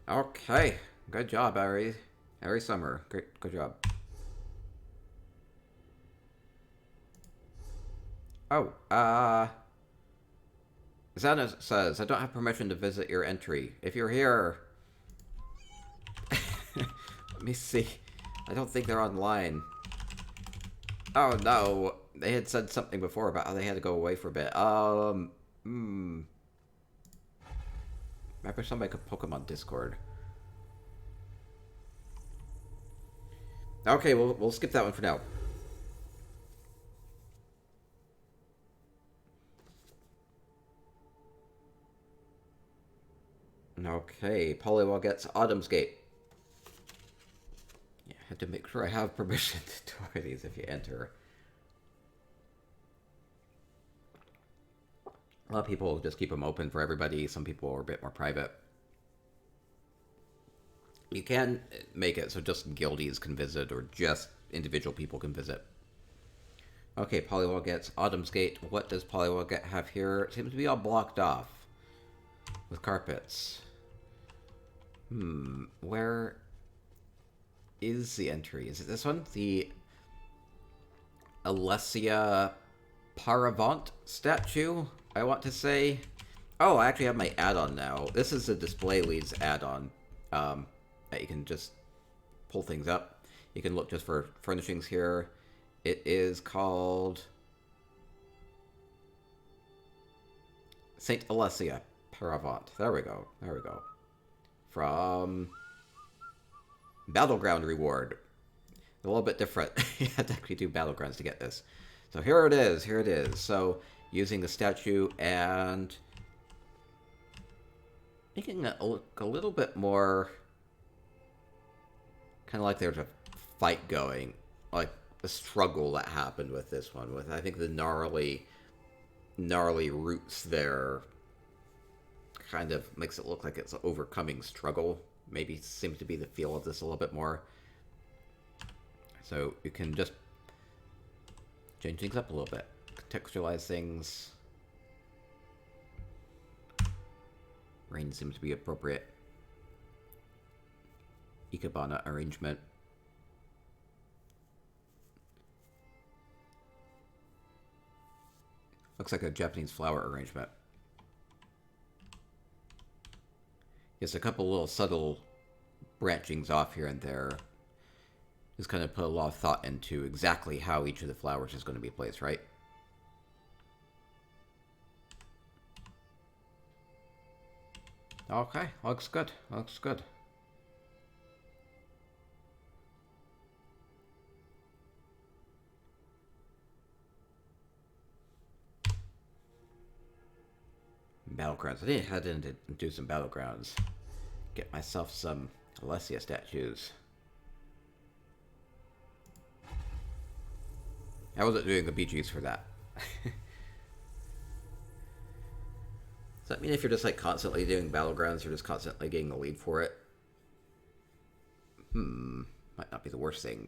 Okay. Good job, Ari. Every summer. Good job. Oh, Xana says, I don't have permission to visit your entry. If you're here... Let me see. I don't think they're online. Oh, no. They had said something before about how they had to go away for a bit. Maybe somebody could poke them on Discord. Okay, we'll skip that one for now. Okay, Polywall gets Autumn's Gate. Yeah, I had to make sure I have permission to toy these if you enter. A lot of people just keep them open for everybody. Some people are a bit more private. You can make it so just guildies can visit or just individual people can visit. Okay, Polywall gets Autumn's Gate. What does Polywall have here? It seems to be all blocked off with carpets. Where is the entry? Is it this one? The Alessia Paravont statue, I want to say. Oh, I actually have my add-on now. This is a Display Leads add-on that you can just pull things up. You can look just for furnishings here. It is called Saint Alessia Paravont. There we go. From Battleground reward. A little bit different. You had to actually do Battlegrounds to get this. So here it is. So using the statue and making it look a little bit more kind of like there's a fight going, like the struggle that happened with this one, with I think the gnarly roots there kind of makes it look like it's an overcoming struggle. Maybe seems to be the feel of this a little bit more. So you can just change things up a little bit, contextualize things. Rain seems to be appropriate. Ikebana Arrangement. Looks like a Japanese flower arrangement. Just a couple little subtle branchings off here and there. Just kind of put a lot of thought into exactly how each of the flowers is going to be placed, right? Okay, looks good. Looks good. Battlegrounds. I didn't have to do some battlegrounds. Get myself some Alessia statues. I wasn't doing the BGs for that. Does that mean if you're just like constantly doing battlegrounds, you're just constantly getting the lead for it? Might not be the worst thing.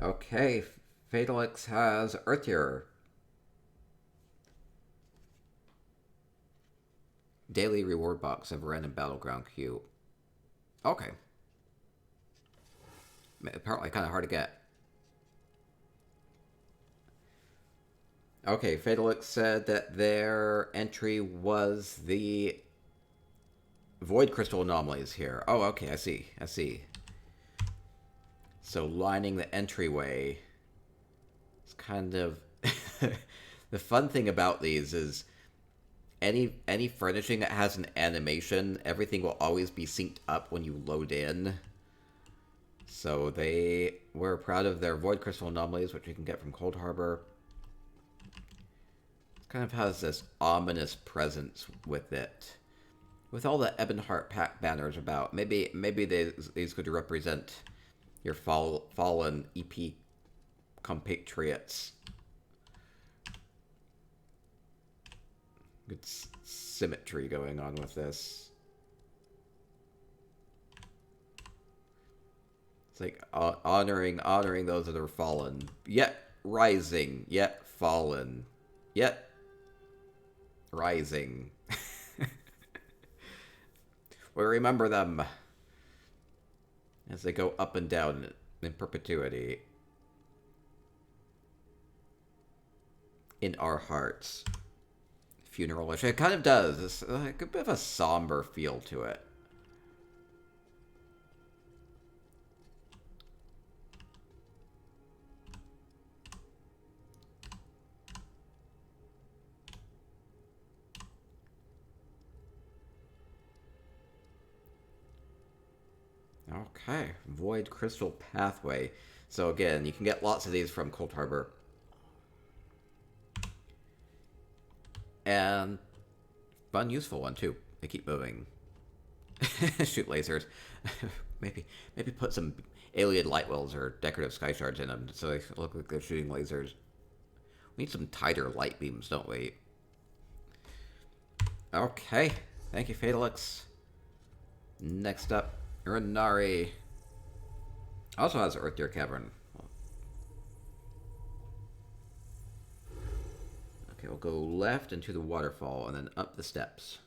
Okay, Fatalix has Earthier. Daily reward box of random battleground queue. Okay. Apparently kind of hard to get. Okay, Fatalix said that their entry was the Void Crystal Anomalies here. Oh, okay, I see. I see. So lining the entryway is kind of... The fun thing about these is any furnishing that has an animation, everything will always be synced up when you load in. So they were proud of their Void Crystal Anomalies, which you can get from Cold Harbor. It kind of has this ominous presence with it. With all the Ebonheart pack banners about, maybe these could represent your fallen EP compatriots. Good symmetry going on with this. It's like honoring those that are fallen, yet rising, yet fallen, yet rising. We remember them as they go up and down in perpetuity in our hearts. Funeralish. It kind of does. It's like a bit of a somber feel to it. Okay, Void Crystal Pathway. So again, you can get lots of these from Cold Harbor. And fun, useful one too. They keep moving. Shoot lasers. maybe put some alien light wells or decorative sky shards in them so they look like they're shooting lasers. We need some tighter light beams, don't we? Okay. Thank you, Fatalix. Next up, Uranari. Also has Earthier Cavern. Okay, we'll go left into the waterfall and then up the steps.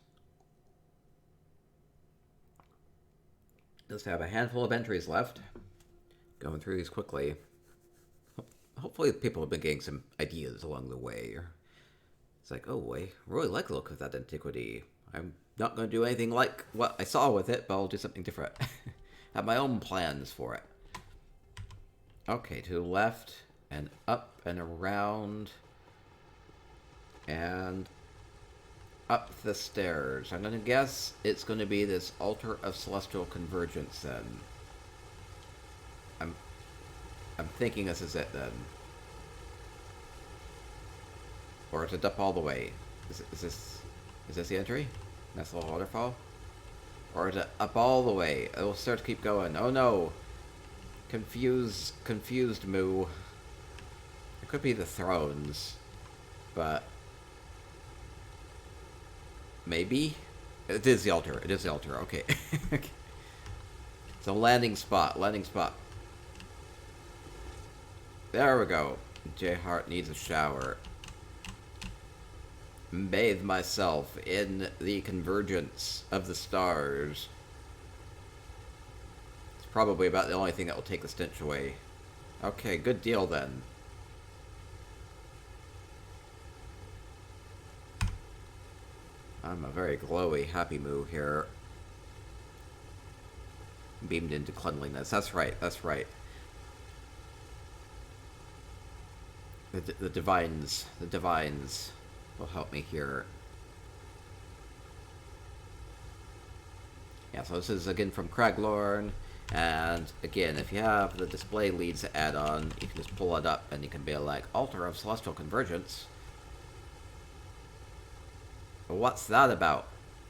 Just have a handful of entries left. Going through these quickly. Hopefully people have been getting some ideas along the way. It's like, oh, I really like the look of that antiquity. I'm not going to do anything like what I saw with it, but I'll do something different. Have my own plans for it. Okay, to the left and up and around and up the stairs. I'm going to guess it's going to be this Altar of Celestial Convergence then. I'm thinking this is it then. Or is it up all the way? Is this the entry? Nice little waterfall? Or is it up all the way? It will start to keep going. Oh no! Confused moo. It could be the thrones. But maybe? It is the altar. It is the altar. Okay. So landing spot. There we go. JHart needs a shower. Bathe myself in the convergence of the stars. It's probably about the only thing that will take the stench away. Okay, good deal then. I'm a very glowy, happy moo here. Beamed into cleanliness. That's right, that's right. The divines will help me here. Yeah, so this is again from Craglorn, and again, if you have the Display Leads add-on, you can just pull it up and you can be like, Altar of Celestial Convergence. What's that about?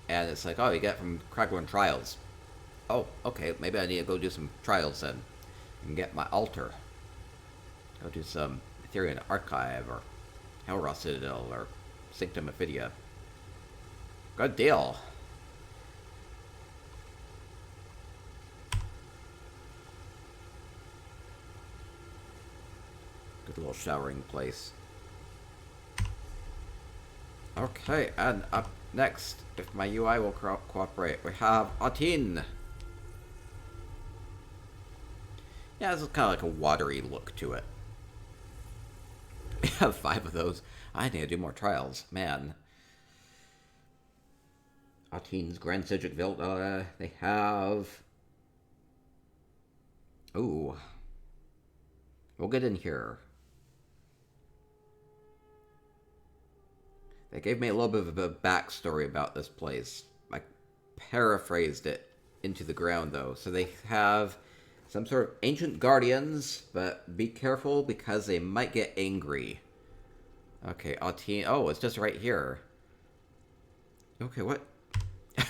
And it's like, oh, you get it from Craglorn Trials. Oh, okay, maybe I need to go do some trials then, and get my altar. Go do some Ethereum Archive, or Hellraw Citadel, or Sanctum Ophidia. Good deal. Good little showering place. Okay, and up next, if my UI will cooperate, we have Atin. Yeah, this is kind of like a watery look to it. We have 5 of those. I need to do more trials. Man. Atin's Grand Sigil Villa. They have... Ooh. We'll get in here. They gave me a little bit of a backstory about this place. I paraphrased it into the ground, though. So they have some sort of ancient guardians, but be careful because they might get angry. Okay, Atin. Oh, it's just right here. Okay, what?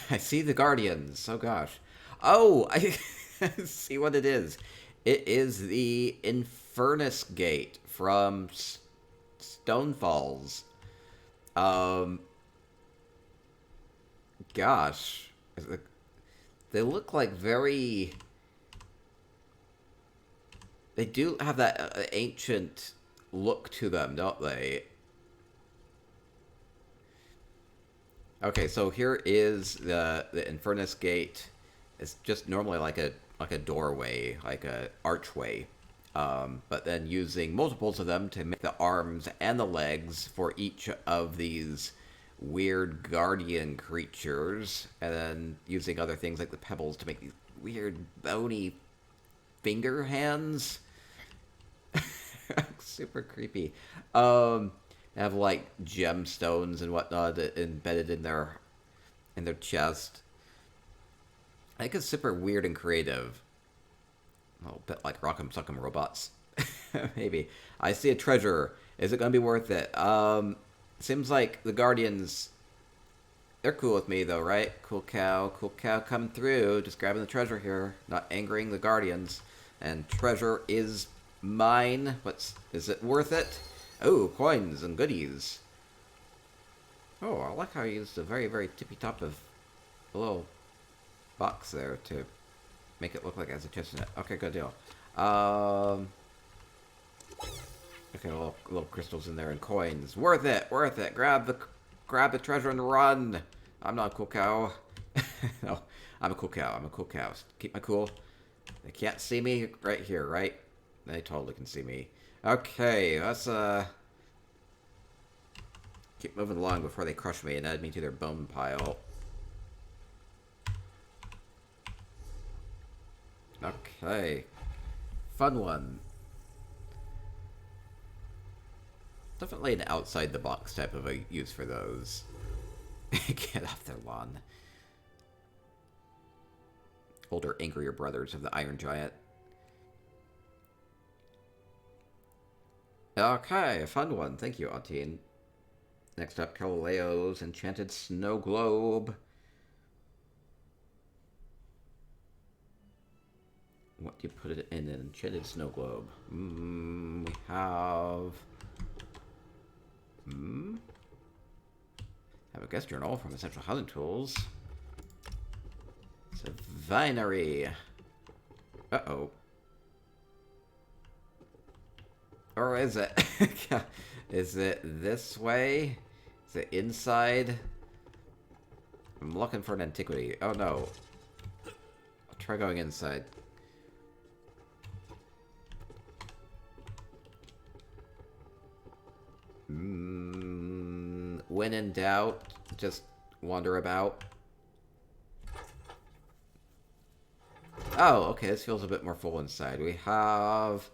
I see the guardians. Oh, gosh. Oh, I see what it is. It is the Infernus Gate from Stonefalls. Gosh. They look like very... They do have that ancient look to them, don't they? Okay, so here is the Infernus Gate. It's just normally like a doorway, like a archway. But then using multiples of them to make the arms and the legs for each of these weird guardian creatures, and then using other things like the pebbles to make these weird bony finger hands. Super creepy. Have like gemstones and whatnot embedded in their chest. I think it's super weird and creative. A little bit like Rock'em Sock'em Robots. Maybe. I see a treasure. Is it going to be worth it? Seems like the Guardians, they're cool with me though, right? Cool cow come through. Just grabbing the treasure here. Not angering the Guardians. And treasure is mine. Is it worth it? Oh, coins and goodies. Oh, I like how you used the very, very tippy top of a little box there to make it look like it has a chest in it. Okay, good deal. Okay, little crystals in there and coins. Worth it, worth it. Grab the treasure and run. I'm not a cool cow. No, I'm a cool cow. I'm a cool cow. Keep my cool. They can't see me right here, right? They totally can see me. Okay, let's keep moving along before they crush me and add me to their bone pile. Okay. Fun one. Definitely an outside-the-box type of a use for those. Get off their lawn. Older, angrier brothers of the Iron Giant. Okay, a fun one. Thank you, Atin. Next up, Galileo's Enchanted Snow Globe. What do you put it in an Enchanted Snow Globe? We have... have a guest journal from Essential Housing Tools. It's a vinery. Uh-oh. Or is it? Is it this way? Is it inside? I'm looking for an antiquity. Oh no. I'll try going inside. When in doubt, just wander about. Oh, okay, this feels a bit more full inside. We have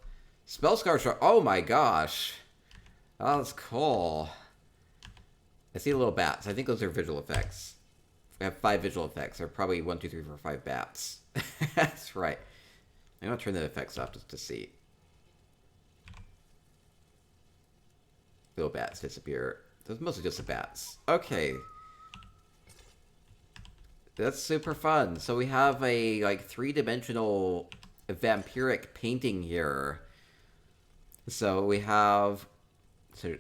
Spellscar Shard. Oh my gosh. Oh, that's cool. I see little bats. I think those are visual effects. We have 5 visual effects. There are probably 1, 2, 3, 4, 5 bats. That's right. I'm going to turn the effects off just to see. Little bats disappear. Those mostly just the bats. Okay. That's super fun. So we have a like 3-dimensional vampiric painting here. So we have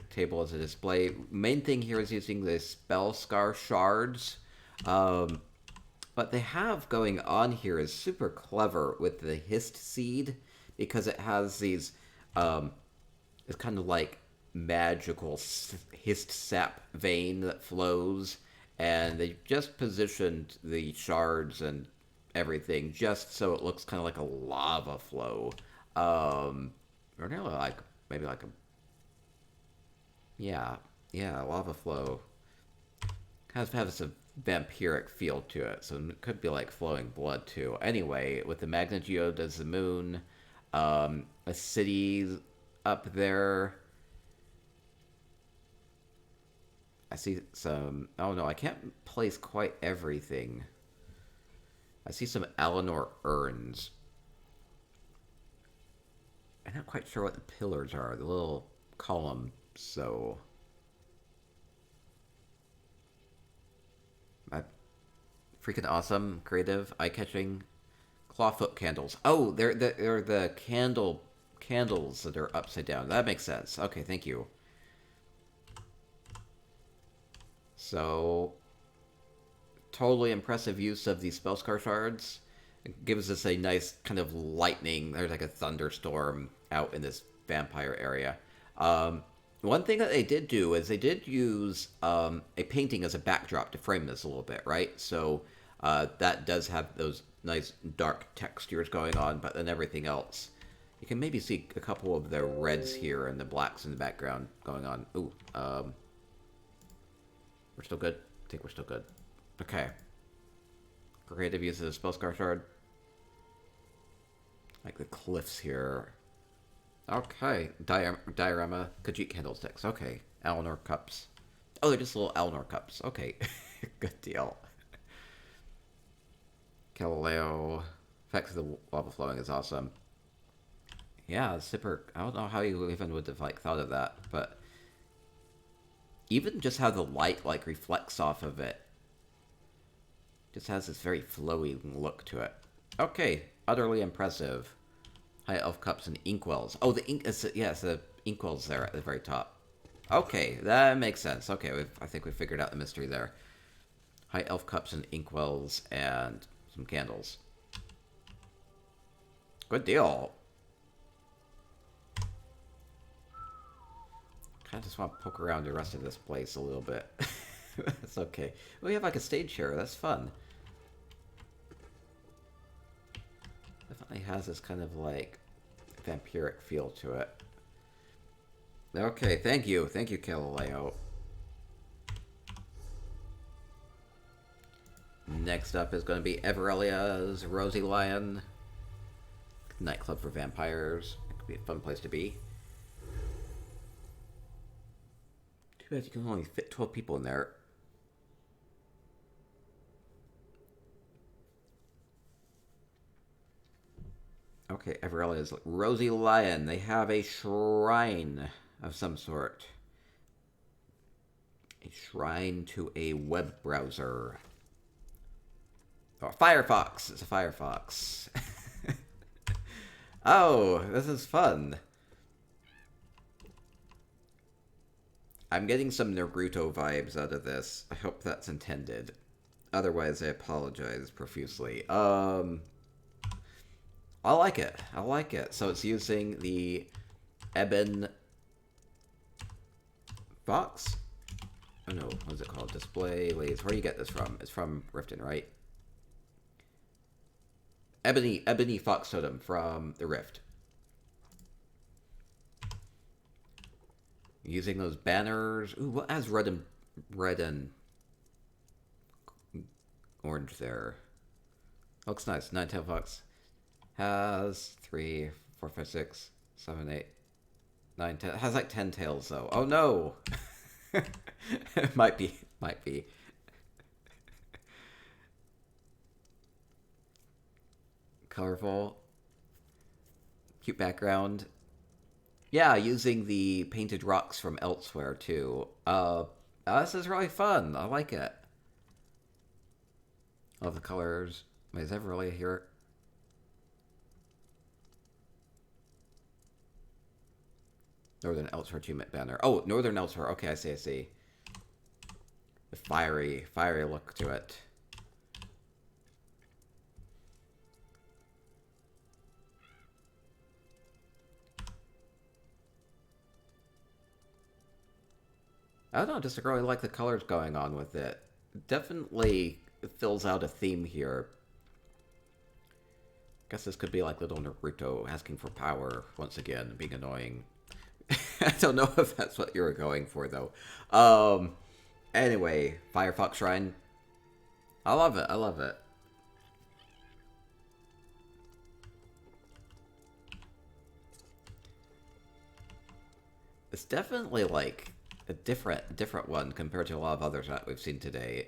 table as a display. Main thing here is using the Spellscar shards. What they have going on here is super clever with the Hist Seed, because it has these, it's kind of like magical Hist sap vein that flows, and they just positioned the shards and everything just so it looks kind of like a lava flow. Or nearly like, maybe like a, yeah, lava flow. Kind of has a vampiric feel to it, so it could be like flowing blood too. Anyway, with the Magna Geode as the moon, a city up there. I see some... Oh no, I can't place quite everything. I see some Alinor urns. I'm not quite sure what the pillars are. The little column, so... Freaking awesome, creative, eye-catching. Clawfoot candles. Oh, they're the candles that are upside down. That makes sense. Okay, thank you. So, totally impressive use of the Spellscar shards. It gives us a nice kind of lightning. There's like a thunderstorm out in this vampire area. One thing that they did do is they did use a painting as a backdrop to frame this a little bit, right? So that does have those nice dark textures going on, but then everything else, you can maybe see a couple of the reds here and the blacks in the background going on. Ooh, we're still good? I think we're still good. Okay. Creative use of the Spellscar shard. Like the cliffs here. Okay. Diorama. Khajiit candlesticks. Okay. Alinor cups. Oh, they're just little Alinor cups. Okay. Good deal. Galileo. Effects of the lava flowing is awesome. Yeah, super. I don't know how you even would have like thought of that, but even just how the light like reflects off of it just has this very flowy look to it. Okay, utterly impressive. High elf cups and inkwells. Oh, the ink. Yes, the inkwells there at the very top. Okay, that makes sense. Okay, I think we figured out the mystery there. High elf cups and inkwells and some candles. Good deal. I just want to poke around the rest of this place a little bit. That's okay. We have like a stage here. That's fun. Definitely has this kind of like vampiric feel to it. Okay, thank you. Thank you, Galileo. Next up is going to be Everelia's Rosie Lion. Nightclub for vampires. It could be a fun place to be. Too bad you can only fit 12 people in there. Okay, Everelia's Rosie Lion. They have a shrine of some sort. A shrine to a web browser. Oh, Firefox. It's a Firefox. Oh, this is fun. I'm getting some Naruto vibes out of this. I hope that's intended. Otherwise, I apologize profusely. I like it. I like it. So it's using the Ebon Fox? Oh no, what is it called? Display lays. Where do you get this from? It's from Riften, right? Ebony Fox Totem from the Rift. Using those banners. Ooh, what has red and orange there. Looks nice. 9 tail fox has 3, 4, 5, 6, 7, 8, 9, 10. Has like 10 tails though. Oh no! It might be. Might be. Colorful. Cute background. Yeah, using the painted rocks from elsewhere too. This is really fun. I like it. Love the colors. Wait, is Everelia here? Northern Elsewhere Achievement banner. Oh, Northern Elsewhere. Okay, I see, I see. The fiery look to it. I don't know, just really like the colors going on with it. Definitely fills out a theme here. Guess this could be like little Naruto asking for power once again, being annoying. I don't know if that's what you were going for though. Anyway, Firefox Shrine. I love it. I love it. It's definitely like a different one compared to a lot of others that we've seen today.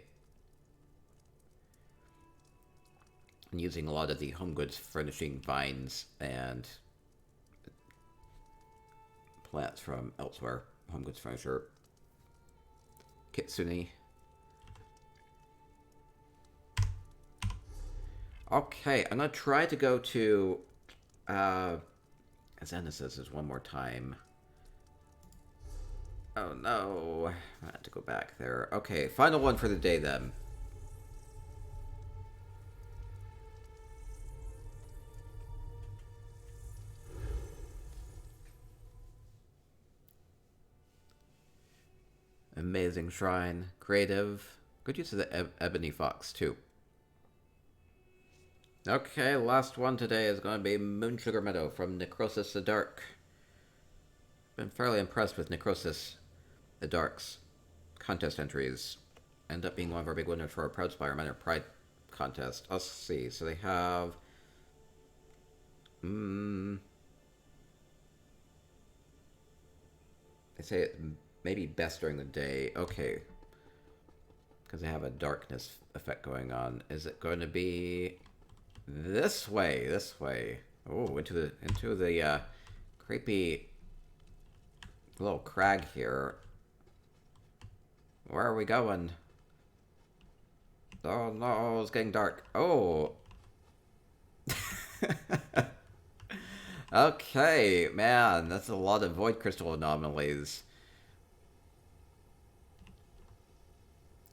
And using a lot of the home goods furnishing vines and plants from elsewhere. Home goods furniture. Kitsune. Okay, I'm gonna try to go to Genesis one more time. Oh no, I have to go back there. Okay, final one for the day then. Amazing shrine, creative, good use of the ebony fox too. Okay, last one today is going to be Moonsugar Meadow from Necrosis the Dark. Been fairly impressed with Necrosis the Dark's contest entries. End up being one of our big winners for our Proud Spire Minor Pride contest. Let's see, so they have... They say it may be best during the day. Okay. Because they have a darkness effect going on. Is it going to be this way? This way. Oh, into the creepy little crag here. Where are we going? Oh no, it's getting dark. Oh. Okay, man, that's a lot of void crystal anomalies.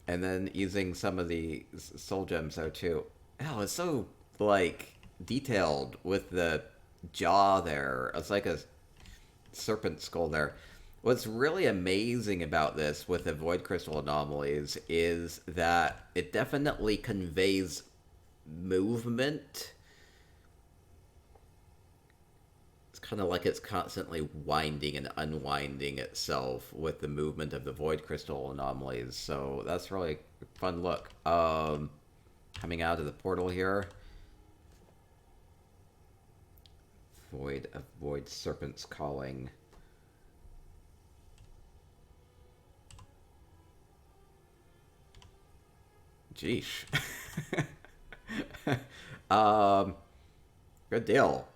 And then using some of the soul gems there too. Oh, it's so, like, detailed with the jaw there. It's like a serpent skull there. What's really amazing about this with the void crystal anomalies is that it definitely conveys movement. It's kind of like it's constantly winding and unwinding itself with the movement of the void crystal anomalies. So that's really a fun look. Coming out of the portal here. Void serpents calling. Jeesh. Good deal.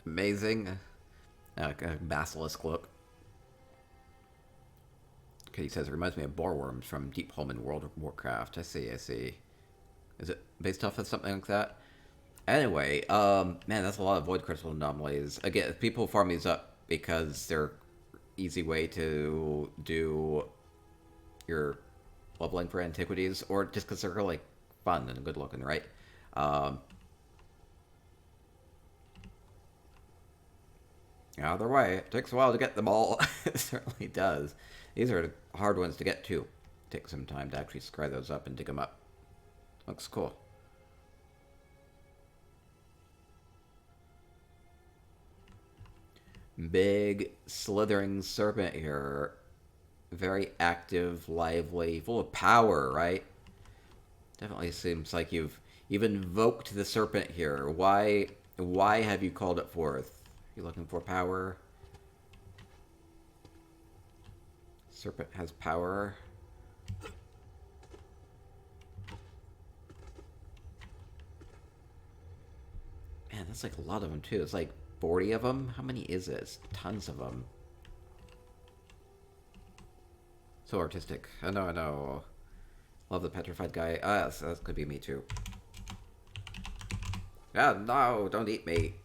Amazing. Basilisk look. Okay, he says it reminds me of boar worms from Deep Home in World of Warcraft. I see, I see. Is it based off of something like that? Anyway, man, that's a lot of void crystal anomalies. Again, people farm these up because they're easy way to do your leveling for antiquities, or just because they're really fun and good looking, right? Either way, it takes a while to get them all. It certainly does. These are hard ones to get to. Take some time to actually scry those up and dig them up. Looks cool. Big slithering serpent here. very active, lively, full of power, right? Definitely seems like you've invoked the serpent here. Why have you called it forth? You looking for power? Serpent has power. Man, that's like a lot of them too. It's like 40 of them. How many is it? It's tons of them. So artistic. I know, I know. Love the petrified guy. Ah, that could be me too. Ah, no, don't eat me.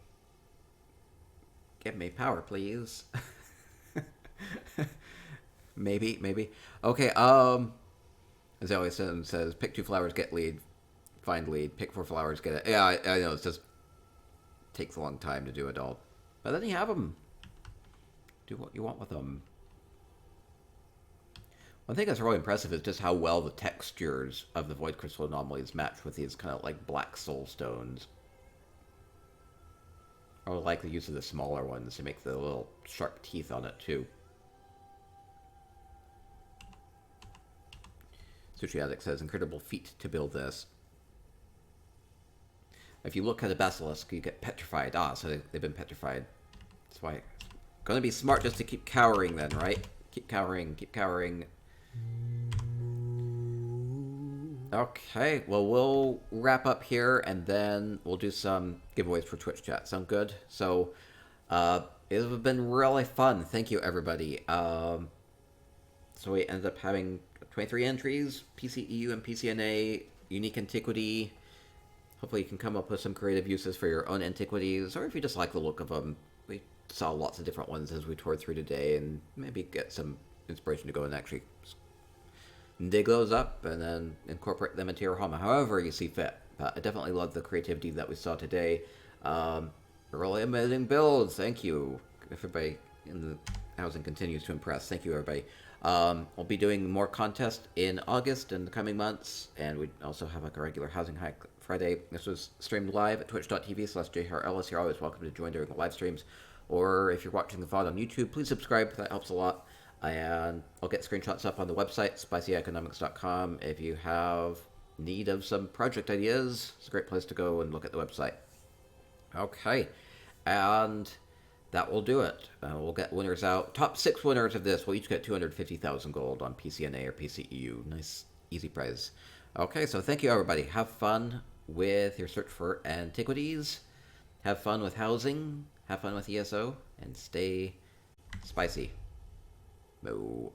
Give me power, please. Maybe. Okay, as I always says, pick 2 flowers, get lead. Find lead. Pick 4 flowers, get it. Yeah, I know, it just takes a long time to do it all. But then you have them. Do what you want with them. One thing that's really impressive is just how well the textures of the Void Crystal Anomalies match with these kind of like black soul stones. I would like the use of the smaller ones to make the little sharp teeth on it too. Sushi Addict says, incredible feat to build this. If you look at a basilisk, you get petrified. Ah, so they've been petrified. That's why it's gonna be smart just to keep cowering then, right? Keep cowering, keep cowering. Okay, well, we'll wrap up here, and then we'll do some giveaways for Twitch chat. Sound good? So, it's been really fun. Thank you, everybody. So we ended up having 23 entries, PCEU and PCNA, unique antiquity. Hopefully you can come up with some creative uses for your own antiquities, or if you just like the look of them. We saw lots of different ones as we toured through today, and maybe get some inspiration to go and actually dig those up and then incorporate them into your home however you see fit. But I definitely love the creativity that we saw today. Really amazing builds. Thank you. Everybody in the housing continues to impress. Thank you, everybody. We'll be doing more contests in August and the coming months, and we also have like a regular housing hack Friday. This was streamed live at twitch.tv/JHartEllis. You're always welcome to join during the live streams, or if you're watching the VOD on YouTube, please subscribe. That helps a lot. And I'll get screenshots up on the website, spicyeconomics.com. If you have need of some project ideas, it's a great place to go and look at the website. Okay, and that will do it. We'll get winners out. Top 6 winners of this will each get 250,000 gold on PCNA or PCEU. Nice, easy prize. Okay, so thank you, everybody. Have fun with your search for antiquities. Have fun with housing. Have fun with ESO. And stay spicy. Moo.